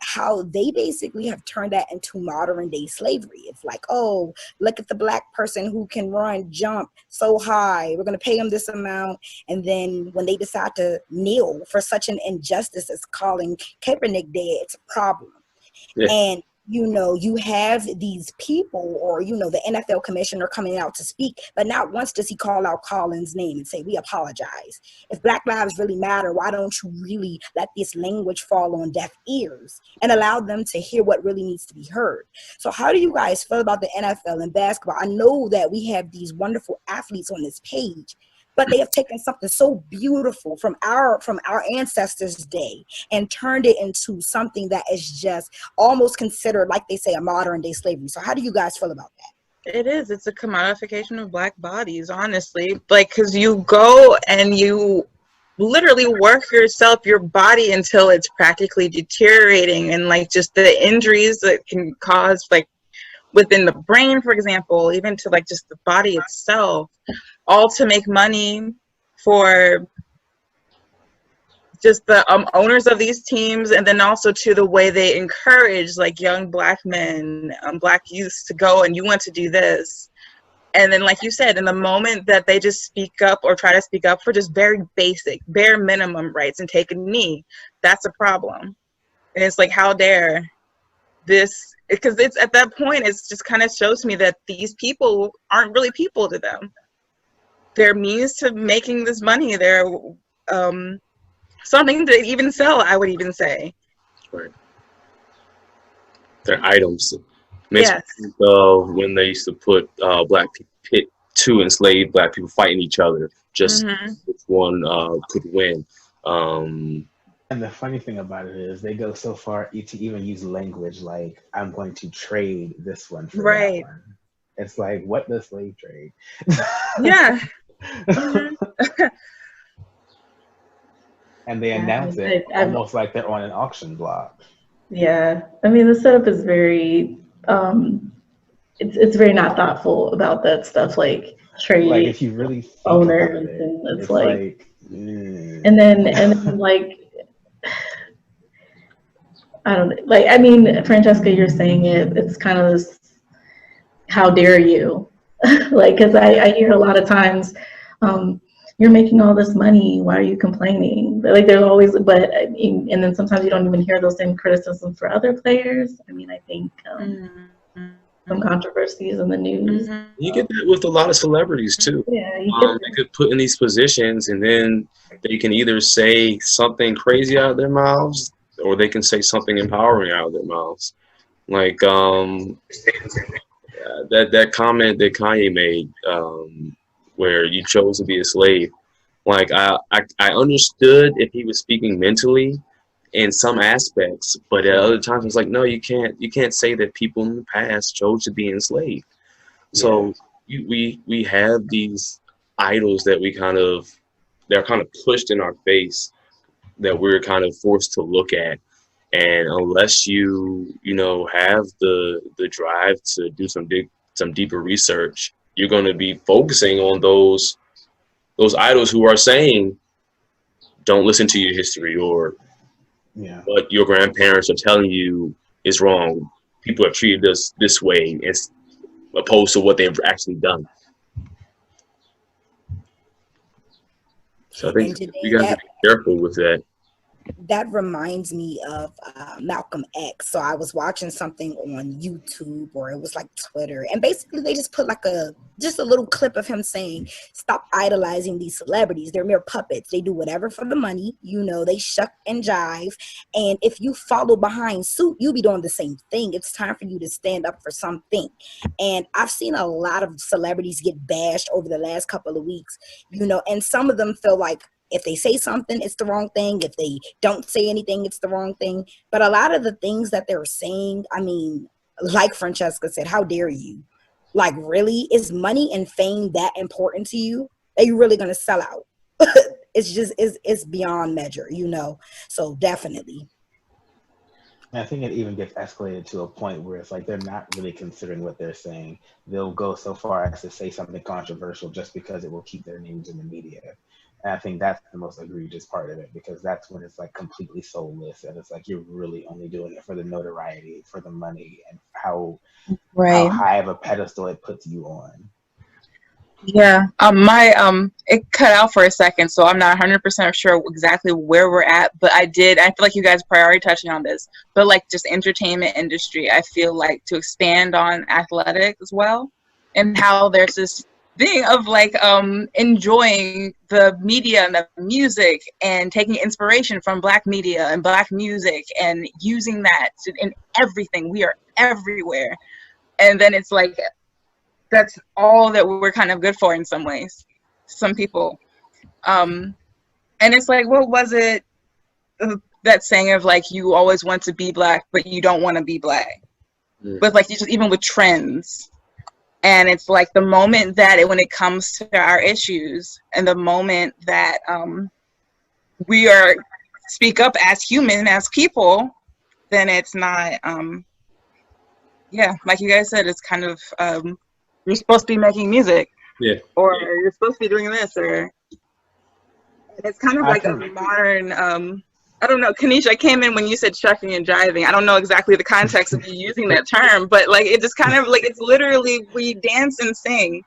how they basically have turned that into modern day slavery. It's like, oh, look at the Black person who can jump so high. We're going to pay them this amount. And then when they decide to kneel for such an injustice as calling Kaepernick dead, it's a problem. Yeah. And you have these people or, the NFL commissioner coming out to speak, but not once does he call out Colin's name and say, we apologize. If Black lives really matter, why don't you really let this language fall on deaf ears and allow them to hear what really needs to be heard? So how do you guys feel about the NFL and basketball? I know that we have these wonderful athletes on this page, but they have taken something so beautiful from our ancestors' day and turned it into something that is just almost considered, like they say, a modern day slavery. So how do you guys feel about that? It is. It's a commodification of Black bodies, honestly. Because you go and you literally work your body until it's practically deteriorating, and just the injuries that can cause within the brain, for example, even to just the body itself, all to make money for just the owners of these teams, and then also to the way they encourage young Black men, Black youths to go and you want to do this. And then, like you said, in the moment that they just speak up or try to speak up for just very basic, bare minimum rights and take a knee, that's a problem. And it's how dare this, because it's at that point, it's just kind of shows me that these people aren't really people to them. They're means to making this money. They're something to even sell, I would even say. Right. They're items. Yes. When they used to put pit two enslaved Black people fighting each other, just which one could win. And the funny thing about it is they go so far to even use language like, I'm going to trade this one for that one. It's like, what does slave trade? Yeah. And they announce it almost like they're on an auction block. Yeah. I mean, the setup is very, it's very not thoughtful about that stuff, like trade. Like if you really think owners, about it, and it's and then I don't know. I mean, Francesca, you're saying it's kind of this, how dare you? Because I hear a lot of times, you're making all this money, why are you complaining? There's always, and then sometimes you don't even hear those same criticisms for other players. I mean, I think some controversies in the news. Mm-hmm. You get that with a lot of celebrities too. Yeah, you get They could put in these positions, and then they can either say something crazy out of their mouths, or they can say something empowering out of their mouths. Like that comment that Kanye made, where you chose to be a slave. Like I understood if he was speaking mentally in some aspects, but at other times it's like, no, you can't say that people in the past chose to be enslaved. So we have these idols that they're kind of pushed in our face, that we're kind of forced to look at. And unless you have the drive to do some deeper research, you're going to be focusing on those idols who are saying, don't listen to your history, or what your grandparents are telling you is wrong. People have treated us this way, as opposed to what they've actually done. So I think we got to be careful with that. That reminds me of Malcolm X. So I was watching something on YouTube, or it was like Twitter, and basically they just put like just a little clip of him saying, stop idolizing these celebrities. They're mere puppets. They do whatever for the money. They shuck and jive. And if you follow behind suit, you'll be doing the same thing. It's time for you to stand up for something. And I've seen a lot of celebrities get bashed over the last couple of weeks, and some of them feel like, if they say something, it's the wrong thing. If they don't say anything, it's the wrong thing. But a lot of the things that they're saying, I mean, like Francesca said, how dare you? Like, really? Is money and fame that important to you? Are you really going to sell out? It's beyond measure, So definitely. And I think it even gets escalated to a point where it's like they're not really considering what they're saying. They'll go so far as to say something controversial just because it will keep their names in the media. And I think that's the most egregious part of it, because that's when it's like completely soulless, and it's like you're really only doing it for the notoriety, for the money, and how high of a pedestal it puts you on. Yeah, it cut out for a second, so I'm not 100% sure exactly where we're at, but I feel like you guys are already touching on this, but like just entertainment industry, I feel like to expand on athletics as well, and how there's this thing of like enjoying the media and the music and taking inspiration from Black media and Black music and using that in everything. We are everywhere, and then it's like that's all that we're kind of good for in some ways, some people, and it's like, what was it, that saying of like, you always want to be Black but you don't want to be Black. But like, even with trends. And it's like the moment that when it comes to our issues, and the moment that we speak up as human, as people, then it's not, like you guys said, it's kind of, you're supposed to be making music, or you're supposed to be doing this, or it's kind of like a modern, I don't know, Kanisha, I came in when you said shucking and jiving. I don't know exactly the context of you using that term, but like it just kind of like, it's literally, we dance and sing,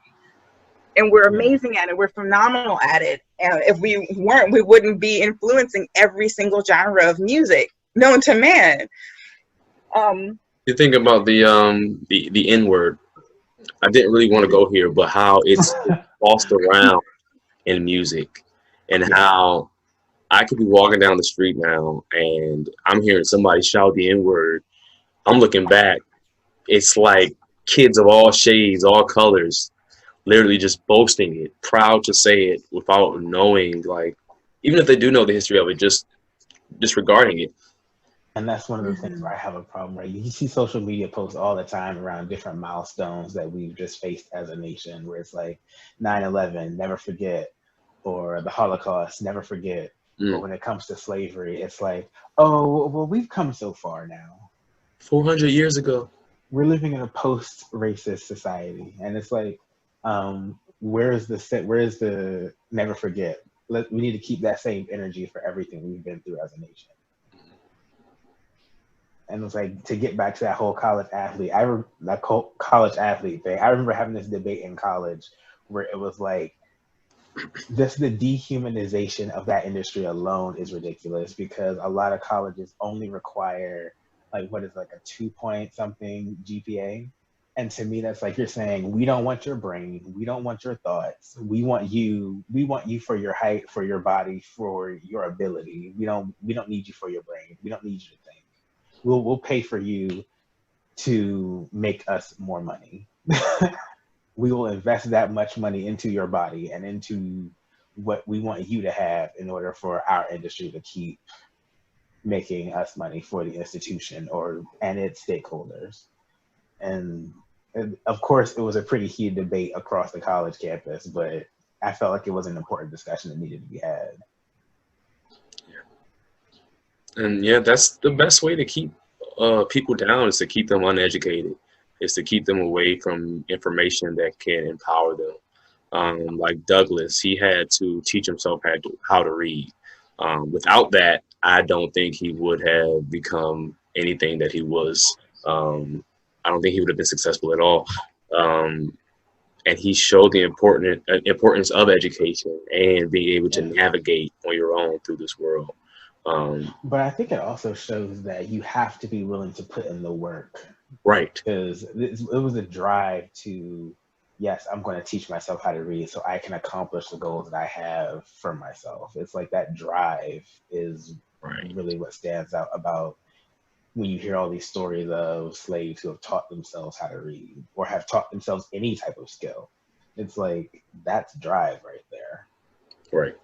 and we're amazing at it. We're phenomenal at it. And if we weren't, we wouldn't be influencing every single genre of music known to man. You think about the N-word. I didn't really want to go here, but how it's tossed around in music, and how I could be walking down the street now and I'm hearing somebody shout the N-word. I'm looking back. It's like kids of all shades, all colors, literally just boasting it, proud to say it without knowing, like, even if they do know the history of it, just disregarding it. And that's one of the things where I have a problem, right? You see social media posts all the time around different milestones that we've just faced as a nation, where it's like 9/11, never forget, or the Holocaust, never forget. But when it comes to slavery, it's like, oh, well, we've come so far now. 400 years ago. We're living in a post-racist society. And it's like, where's the never forget? We need to keep that same energy for everything we've been through as a nation. And it's like, to get back to that whole college athlete thing, I remember having this debate in college where it was like, just the dehumanization of that industry alone is ridiculous, because a lot of colleges only require like a 2 point something GPA, And to me, that's like you're saying, we don't want your brain, we don't want your thoughts, we want you for your height, for your body, for your ability. We don't need you for your brain. We don't need you to think. We'll pay for you to make us more money. We will invest that much money into your body and into what we want you to have in order for our industry to keep making us money for the institution and its stakeholders. And of course, it was a pretty heated debate across the college campus, but I felt like it was an important discussion that needed to be had. And yeah, that's the best way to keep people down, is to keep them uneducated, is to keep them away from information that can empower them. Like Douglas, he had to teach himself how to read. Without that, I don't think he would have become anything that he was. I don't think he would have been successful at all. And he showed the importance of education and being able to navigate on your own through this world. But I think it also shows that you have to be willing to put in the work. Right. Because it was a drive to, yes, I'm going to teach myself how to read so I can accomplish the goals that I have for myself. It's like that drive is really what stands out about when you hear all these stories of slaves who have taught themselves how to read or have taught themselves any type of skill. It's like, that's drive right there. Right.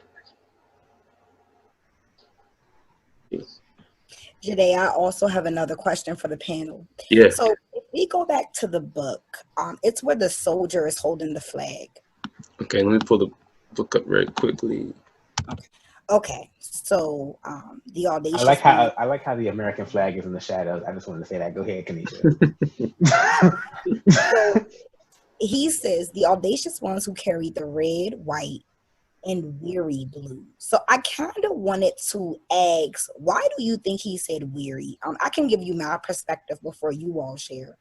Jade, I also have another question for the panel. Yeah. So if we go back to the book, it's where the soldier is holding the flag. Okay, let me pull the book up very quickly. Okay. So the audacious. I like how the American flag is in the shadows. I just wanted to say that. Go ahead, Kanisha. So he says the audacious ones who carried the red, white, and weary blue. So I kind of wanted to ask, why do you think he said weary? I can give you my perspective before you all share.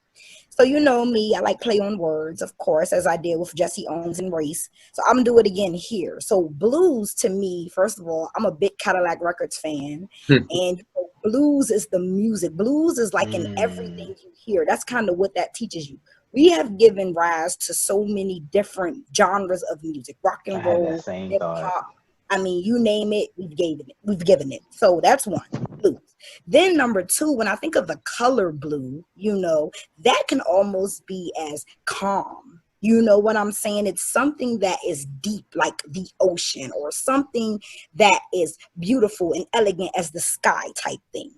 So you know me, I like play on words, of course, as I did with Jesse Owens and race. So I'm gonna do it again here. So blues to me, first of all, I'm a big Cadillac Records fan, and blues is the music. Blues is like in everything you hear. That's kind of what that teaches you. We have given rise to so many different genres of music, rock and roll, hip hop. I mean, you name it, we've given it. So that's one, blues. Then number two, when I think of the color blue, that can almost be as calm. You know what I'm saying? It's something that is deep, like the ocean, or something that is beautiful and elegant as the sky type thing.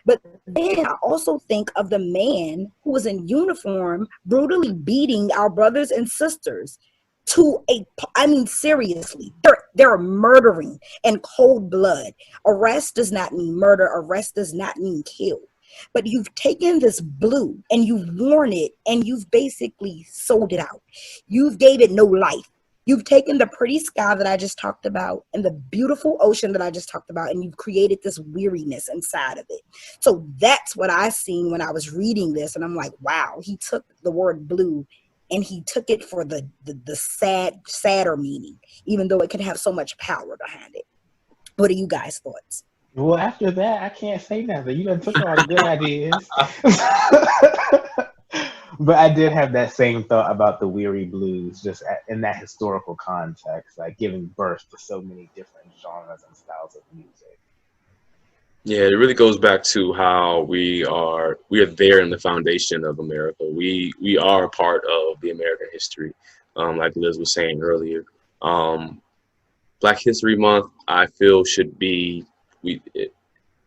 But then I also think of the man who was in uniform brutally beating our brothers and sisters seriously, they're murdering in cold blood. Arrest does not mean murder. Arrest does not mean kill. But you've taken this blue and you've worn it and you've basically sold it out. You've gave it no life. You've taken the pretty sky that I just talked about and the beautiful ocean that I just talked about, and you've created this weariness inside of it. So that's what I seen when I was reading this, and I'm like, wow, he took the word blue and he took it for the sadder meaning, even though it could have so much power behind it. What are you guys' thoughts? Well, after that, I can't say nothing. You done took all the good ideas. But I did have that same thought about the weary blues, just in that historical context, like giving birth to so many different genres and styles of music. Yeah, it really goes back to how we are there in the foundation of America. We are a part of the American history, like Liz was saying earlier. Black History Month, I feel, should be,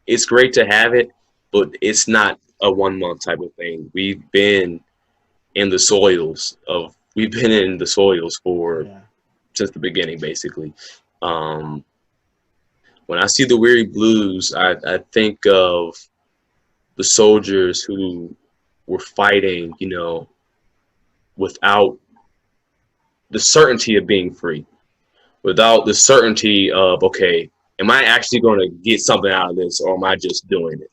it's great to have it, but it's not a 1 month type of thing. We've been in the soils for since the beginning, basically. When I see the weary blues, I think of the soldiers who were fighting, without the certainty of being free, without the certainty of, okay, am I actually going to get something out of this, or am I just doing it?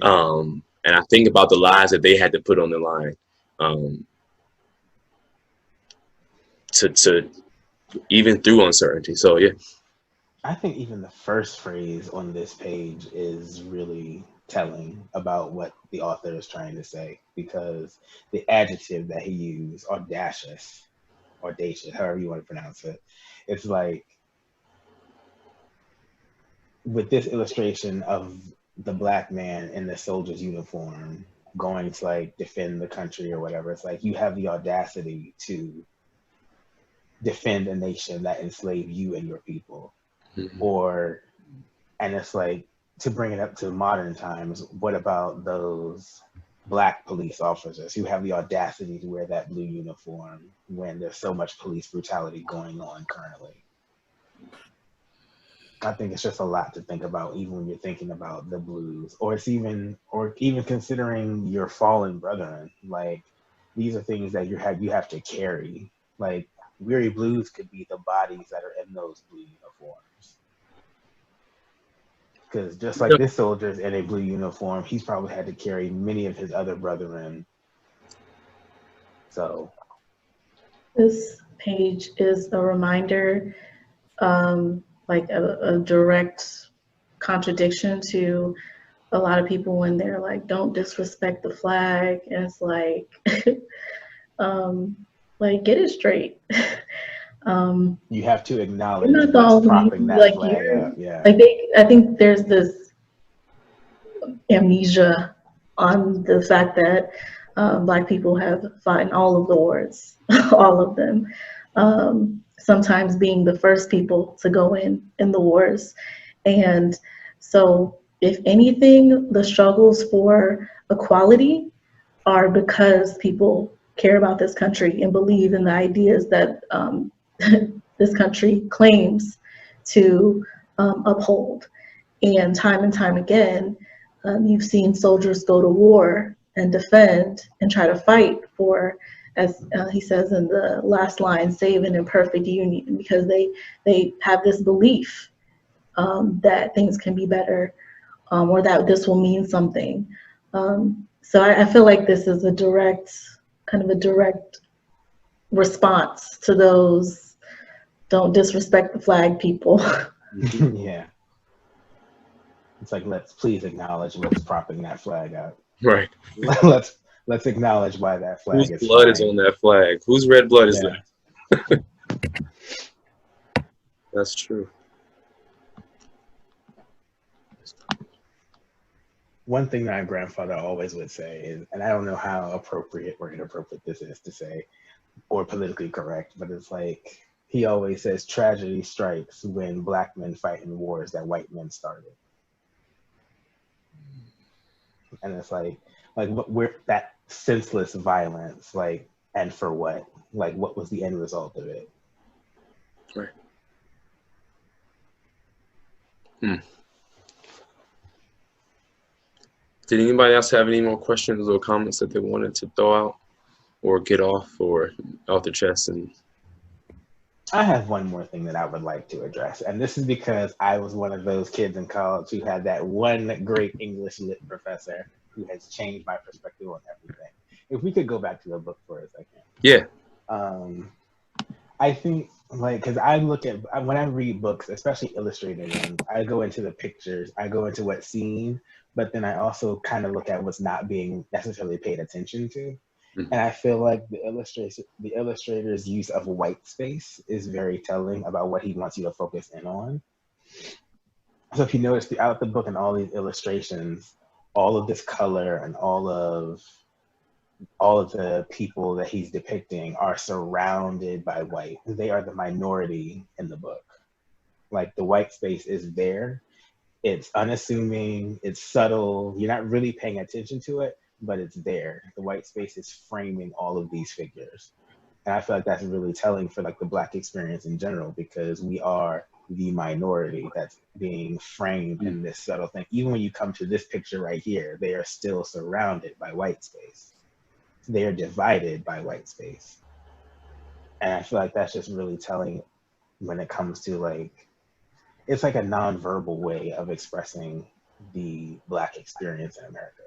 And I think about the lives that they had to put on the line to even through uncertainty. So yeah, I think even the first phrase on this page is really telling about what the author is trying to say, because the adjective that he used, audacious, however you want to pronounce it, it's like with this illustration of the black man in the soldier's uniform going to like defend the country or whatever, it's like you have the audacity to defend a nation that enslaved you and your people. And it's like, to bring it up to modern times, what about those black police officers who have the audacity to wear that blue uniform when there's so much police brutality going on currently? I think it's just a lot to think about, even when you're thinking about the blues, or even considering your fallen brethren. Like, these are things that you have to carry. Like, Weary Blues could be the bodies that are in those blue uniforms. Because just like this soldier's in a blue uniform, he's probably had to carry many of his other brethren. So this page is a reminder, like a direct contradiction to a lot of people when they're like, don't disrespect the flag. And it's like, get it straight. You have to acknowledge what's propping that flag up. Yeah. I think there's this amnesia on the fact that Black people have fought in all of the wars, all of them. Sometimes being the first people to go in the wars. And so if anything, the struggles for equality are because people care about this country and believe in the ideas that this country claims to uphold. And time again, you've seen soldiers go to war and defend and try to fight for, as he says in the last line, save an imperfect union, because they have this belief that things can be better, or that this will mean something. So I feel like this is a direct response to those don't disrespect the flag people. Yeah. It's like, let's please acknowledge what's propping that flag up. Right. Let's acknowledge why that flag is Whose blood flying. is on that flag? Whose red blood is that? That's true. One thing that my grandfather always would say is, and I don't know how appropriate or inappropriate this is to say, or politically correct, but it's like, he always says, tragedy strikes when Black men fight in wars that white men started. And it's like we're that senseless violence, like, and for what? Like, what was the end result of it? Right. Did anybody else have any more questions or comments that they wanted to throw out or get off or out their chest? And I have one more thing that I would like to address, and this is because I was one of those kids in college who had that one great English lit professor who has changed my perspective on everything. If we could go back to the book for a second. Yeah. I think, like, because I look at, when I read books, especially illustrated ones, I go into the pictures, I go into what's seen, but then I also kind of look at what's not being necessarily paid attention to. And I feel like the illustrator's use of white space is very telling about what he wants you to focus in on. So if you notice throughout the book and all these illustrations, all of this color and all of the people that he's depicting are surrounded by white. They are the minority in the book. Like, the white space is there. It's unassuming, it's subtle. You're not really paying attention to it, but it's there. The white space is framing all of these figures. And I feel like that's really telling for, like, the Black experience in general, because we are the minority that's being framed in this subtle thing. Even when you come to this picture right here, they are still surrounded by white space. They are divided by white space. And I feel like that's just really telling when it comes to, like, it's like a nonverbal way of expressing the Black experience in America.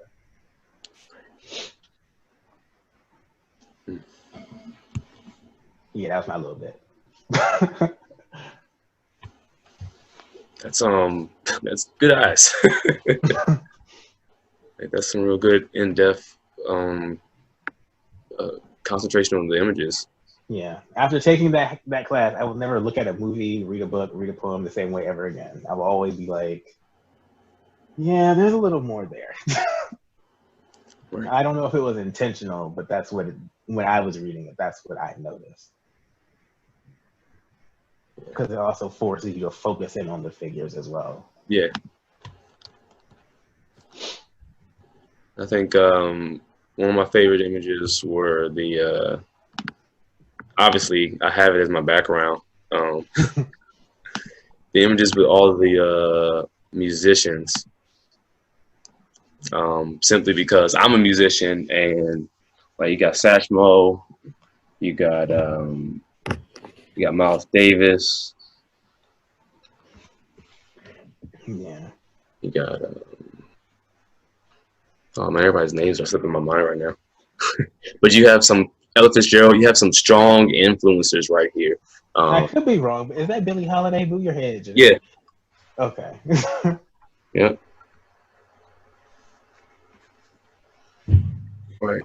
Yeah, that was my little bit. That's good eyes. Like, that's some real good in-depth concentration on the images. Yeah. After taking that class, I will never look at a movie, read a book, read a poem the same way ever again. I will always be like, yeah, there's a little more there. Right. I don't know if it was intentional, but that's what when I was reading it, that's what I noticed. Because it also forces you to focus in on the figures as well. Yeah. I think one of my favorite images were the, obviously I have it as my background, the images with all of the musicians, simply because I'm a musician, and like you got Satchmo, you got Miles Davis, yeah, you got oh man, everybody's names are slipping my mind right now. But you have some Ella Fitzgerald, you have some strong influencers right here. I could be wrong, but is that Billie Holiday? Move your head, Jimmy. Yeah. Okay. Yeah. Right.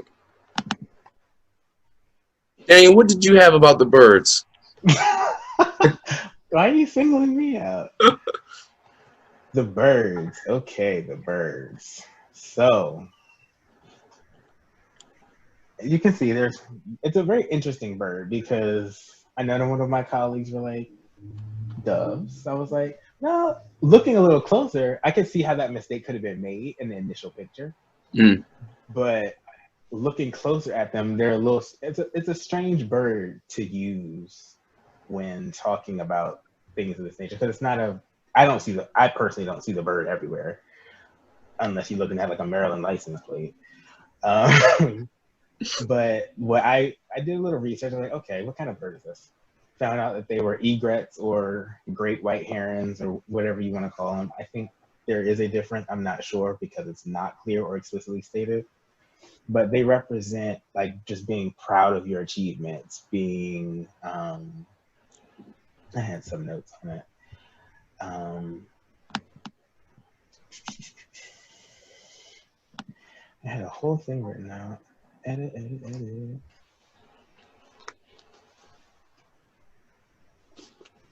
Daniel, what did you have about the birds? Why are you singling me out? The birds. Okay, the birds. So you can see it's a very interesting bird, because I know one of my colleagues were like, doves. I was like, no, looking a little closer, I could see how that mistake could have been made in the initial picture. But looking closer at them, they're a little, it's a strange bird to use when talking about things of this nature, because it's not I personally don't see the bird everywhere, unless you're looking at like a Maryland license plate. But what I did a little research. I'm like, okay, what kind of bird is this? Found out that they were egrets or great white herons, or whatever you want to call them. I think there is a difference. I'm not sure, because it's not clear or explicitly stated. But they represent like just being proud of your achievements, being I had some notes on it. I had a whole thing written out. Edit.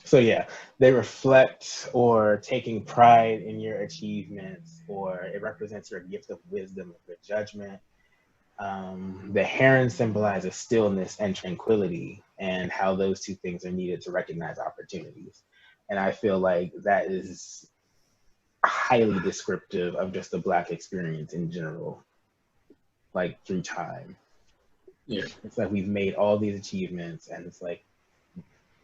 So yeah, they reflect or taking pride in your achievements, or it represents your gift of wisdom, of your judgment. The heron symbolizes stillness and tranquility, and how those two things are needed to recognize opportunities. And I feel like that is highly descriptive of just the Black experience in general, like through time. Yeah. It's like we've made all these achievements, and it's like,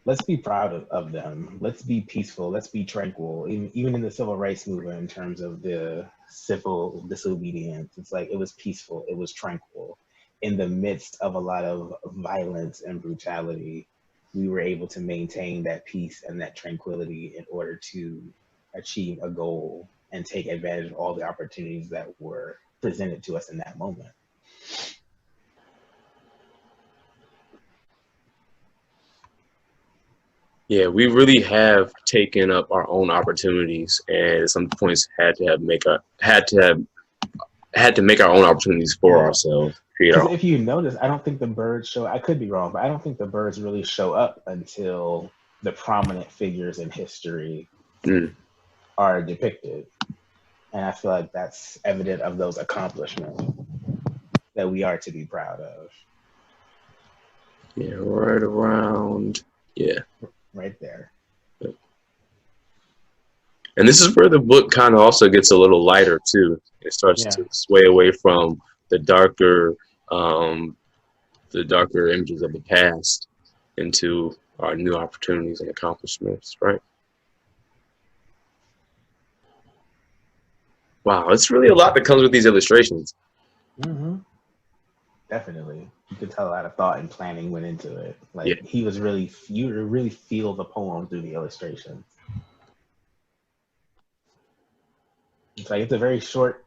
let's be proud of them. Let's be peaceful. Let's be tranquil. Even in the civil rights movement, in terms of the civil disobedience, it's like it was peaceful. It was tranquil. In the midst of a lot of violence and brutality, we were able to maintain that peace and that tranquility in order to achieve a goal and take advantage of all the opportunities that were presented to us in that moment. Yeah, we really have taken up our own opportunities, and at some points had to make our own opportunities for ourselves. If you notice, I don't think the birds show. I could be wrong, but I don't think the birds really show up until the prominent figures in history are depicted, and I feel like that's evident of those accomplishments that we are to be proud of. Yeah, right around. Yeah. Right there. And this is where the book kind of also gets a little lighter too. It starts to sway away from the darker images of the past into our new opportunities and accomplishments, right? Wow, it's really a lot that comes with these illustrations. Mm-hmm. Definitely. You could tell a lot of thought and planning went into it. Like he was really, you really feel the poem through the illustrations. It's like it's a very short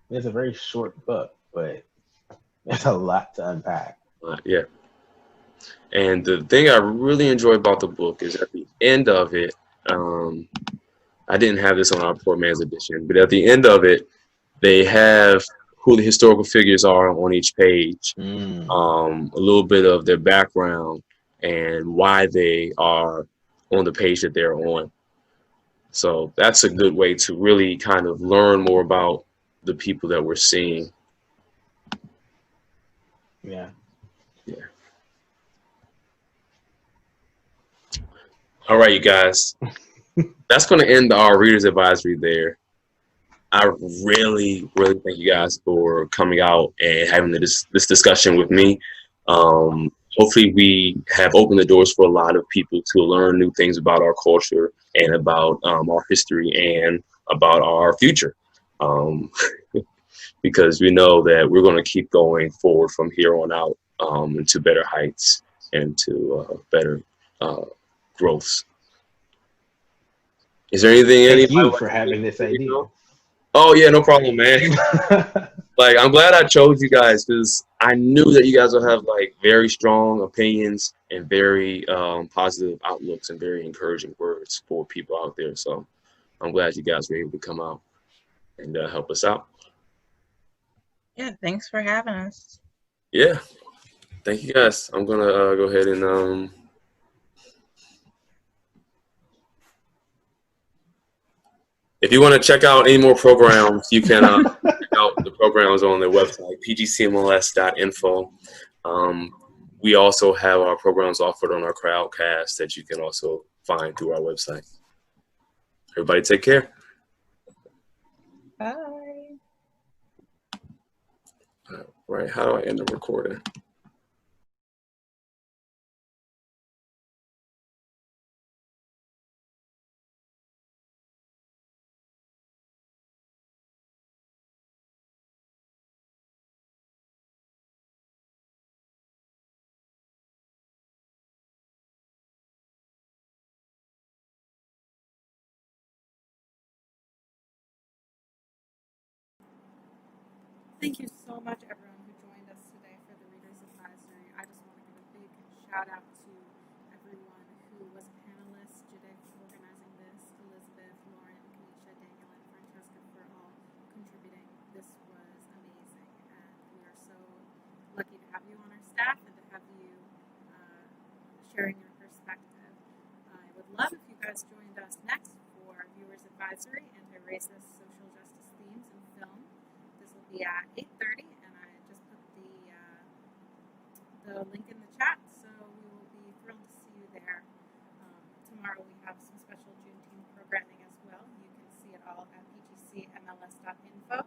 book, but there's a lot to unpack. Yeah. And the thing I really enjoy about the book is at the end of it, I didn't have this on our poor man's edition, but at the end of it, they have who the historical figures are on each page, Mm. a little bit of their background and why they are on the page that they're on. So that's a good way to really kind of learn more about the people that we're seeing. Yeah. Yeah. All right, you guys. That's going to end our reader's advisory there. I really, really thank you guys for coming out and having this discussion with me. Hopefully we have opened the doors for a lot of people to learn new things about our culture and about our history and about our future. Because we know that we're going to keep going forward from here on out into better heights and to better growths. Is there anything Thank you for having this idea. Oh yeah, no problem, man. Like, I'm glad I chose you guys because I knew that you guys will have like very strong opinions and very positive outlooks and very encouraging words for people out there. So I'm glad you guys were able to come out and help us out. Yeah, thanks for having us. Yeah, thank you guys. I'm gonna go ahead and if you want to check out any more programs, you can check out the programs on their website, pgcmls.info. We also have our programs offered on our Crowdcast that you can also find through our website. Everybody take care. Bye. All right, how do I end the recording? Thank you so much, everyone who joined us today for the Reader's Advisory. I just want to give a big shout out to everyone who was a panelist, Judith for organizing this, Elizabeth, Lauren, Kanisha, Daniel, and Francesca for all contributing. This was amazing, and we are so lucky to have you on our staff and to have you sharing your perspective. I would love if you guys joined us next for Viewers Advisory, Anti-Racist Social Justice Themes in Film. This will be at 8:30, and I just put the link in the chat, so we will be thrilled to see you there. Tomorrow we have some special Juneteenth programming as well. You can see it all at pgcmls.info.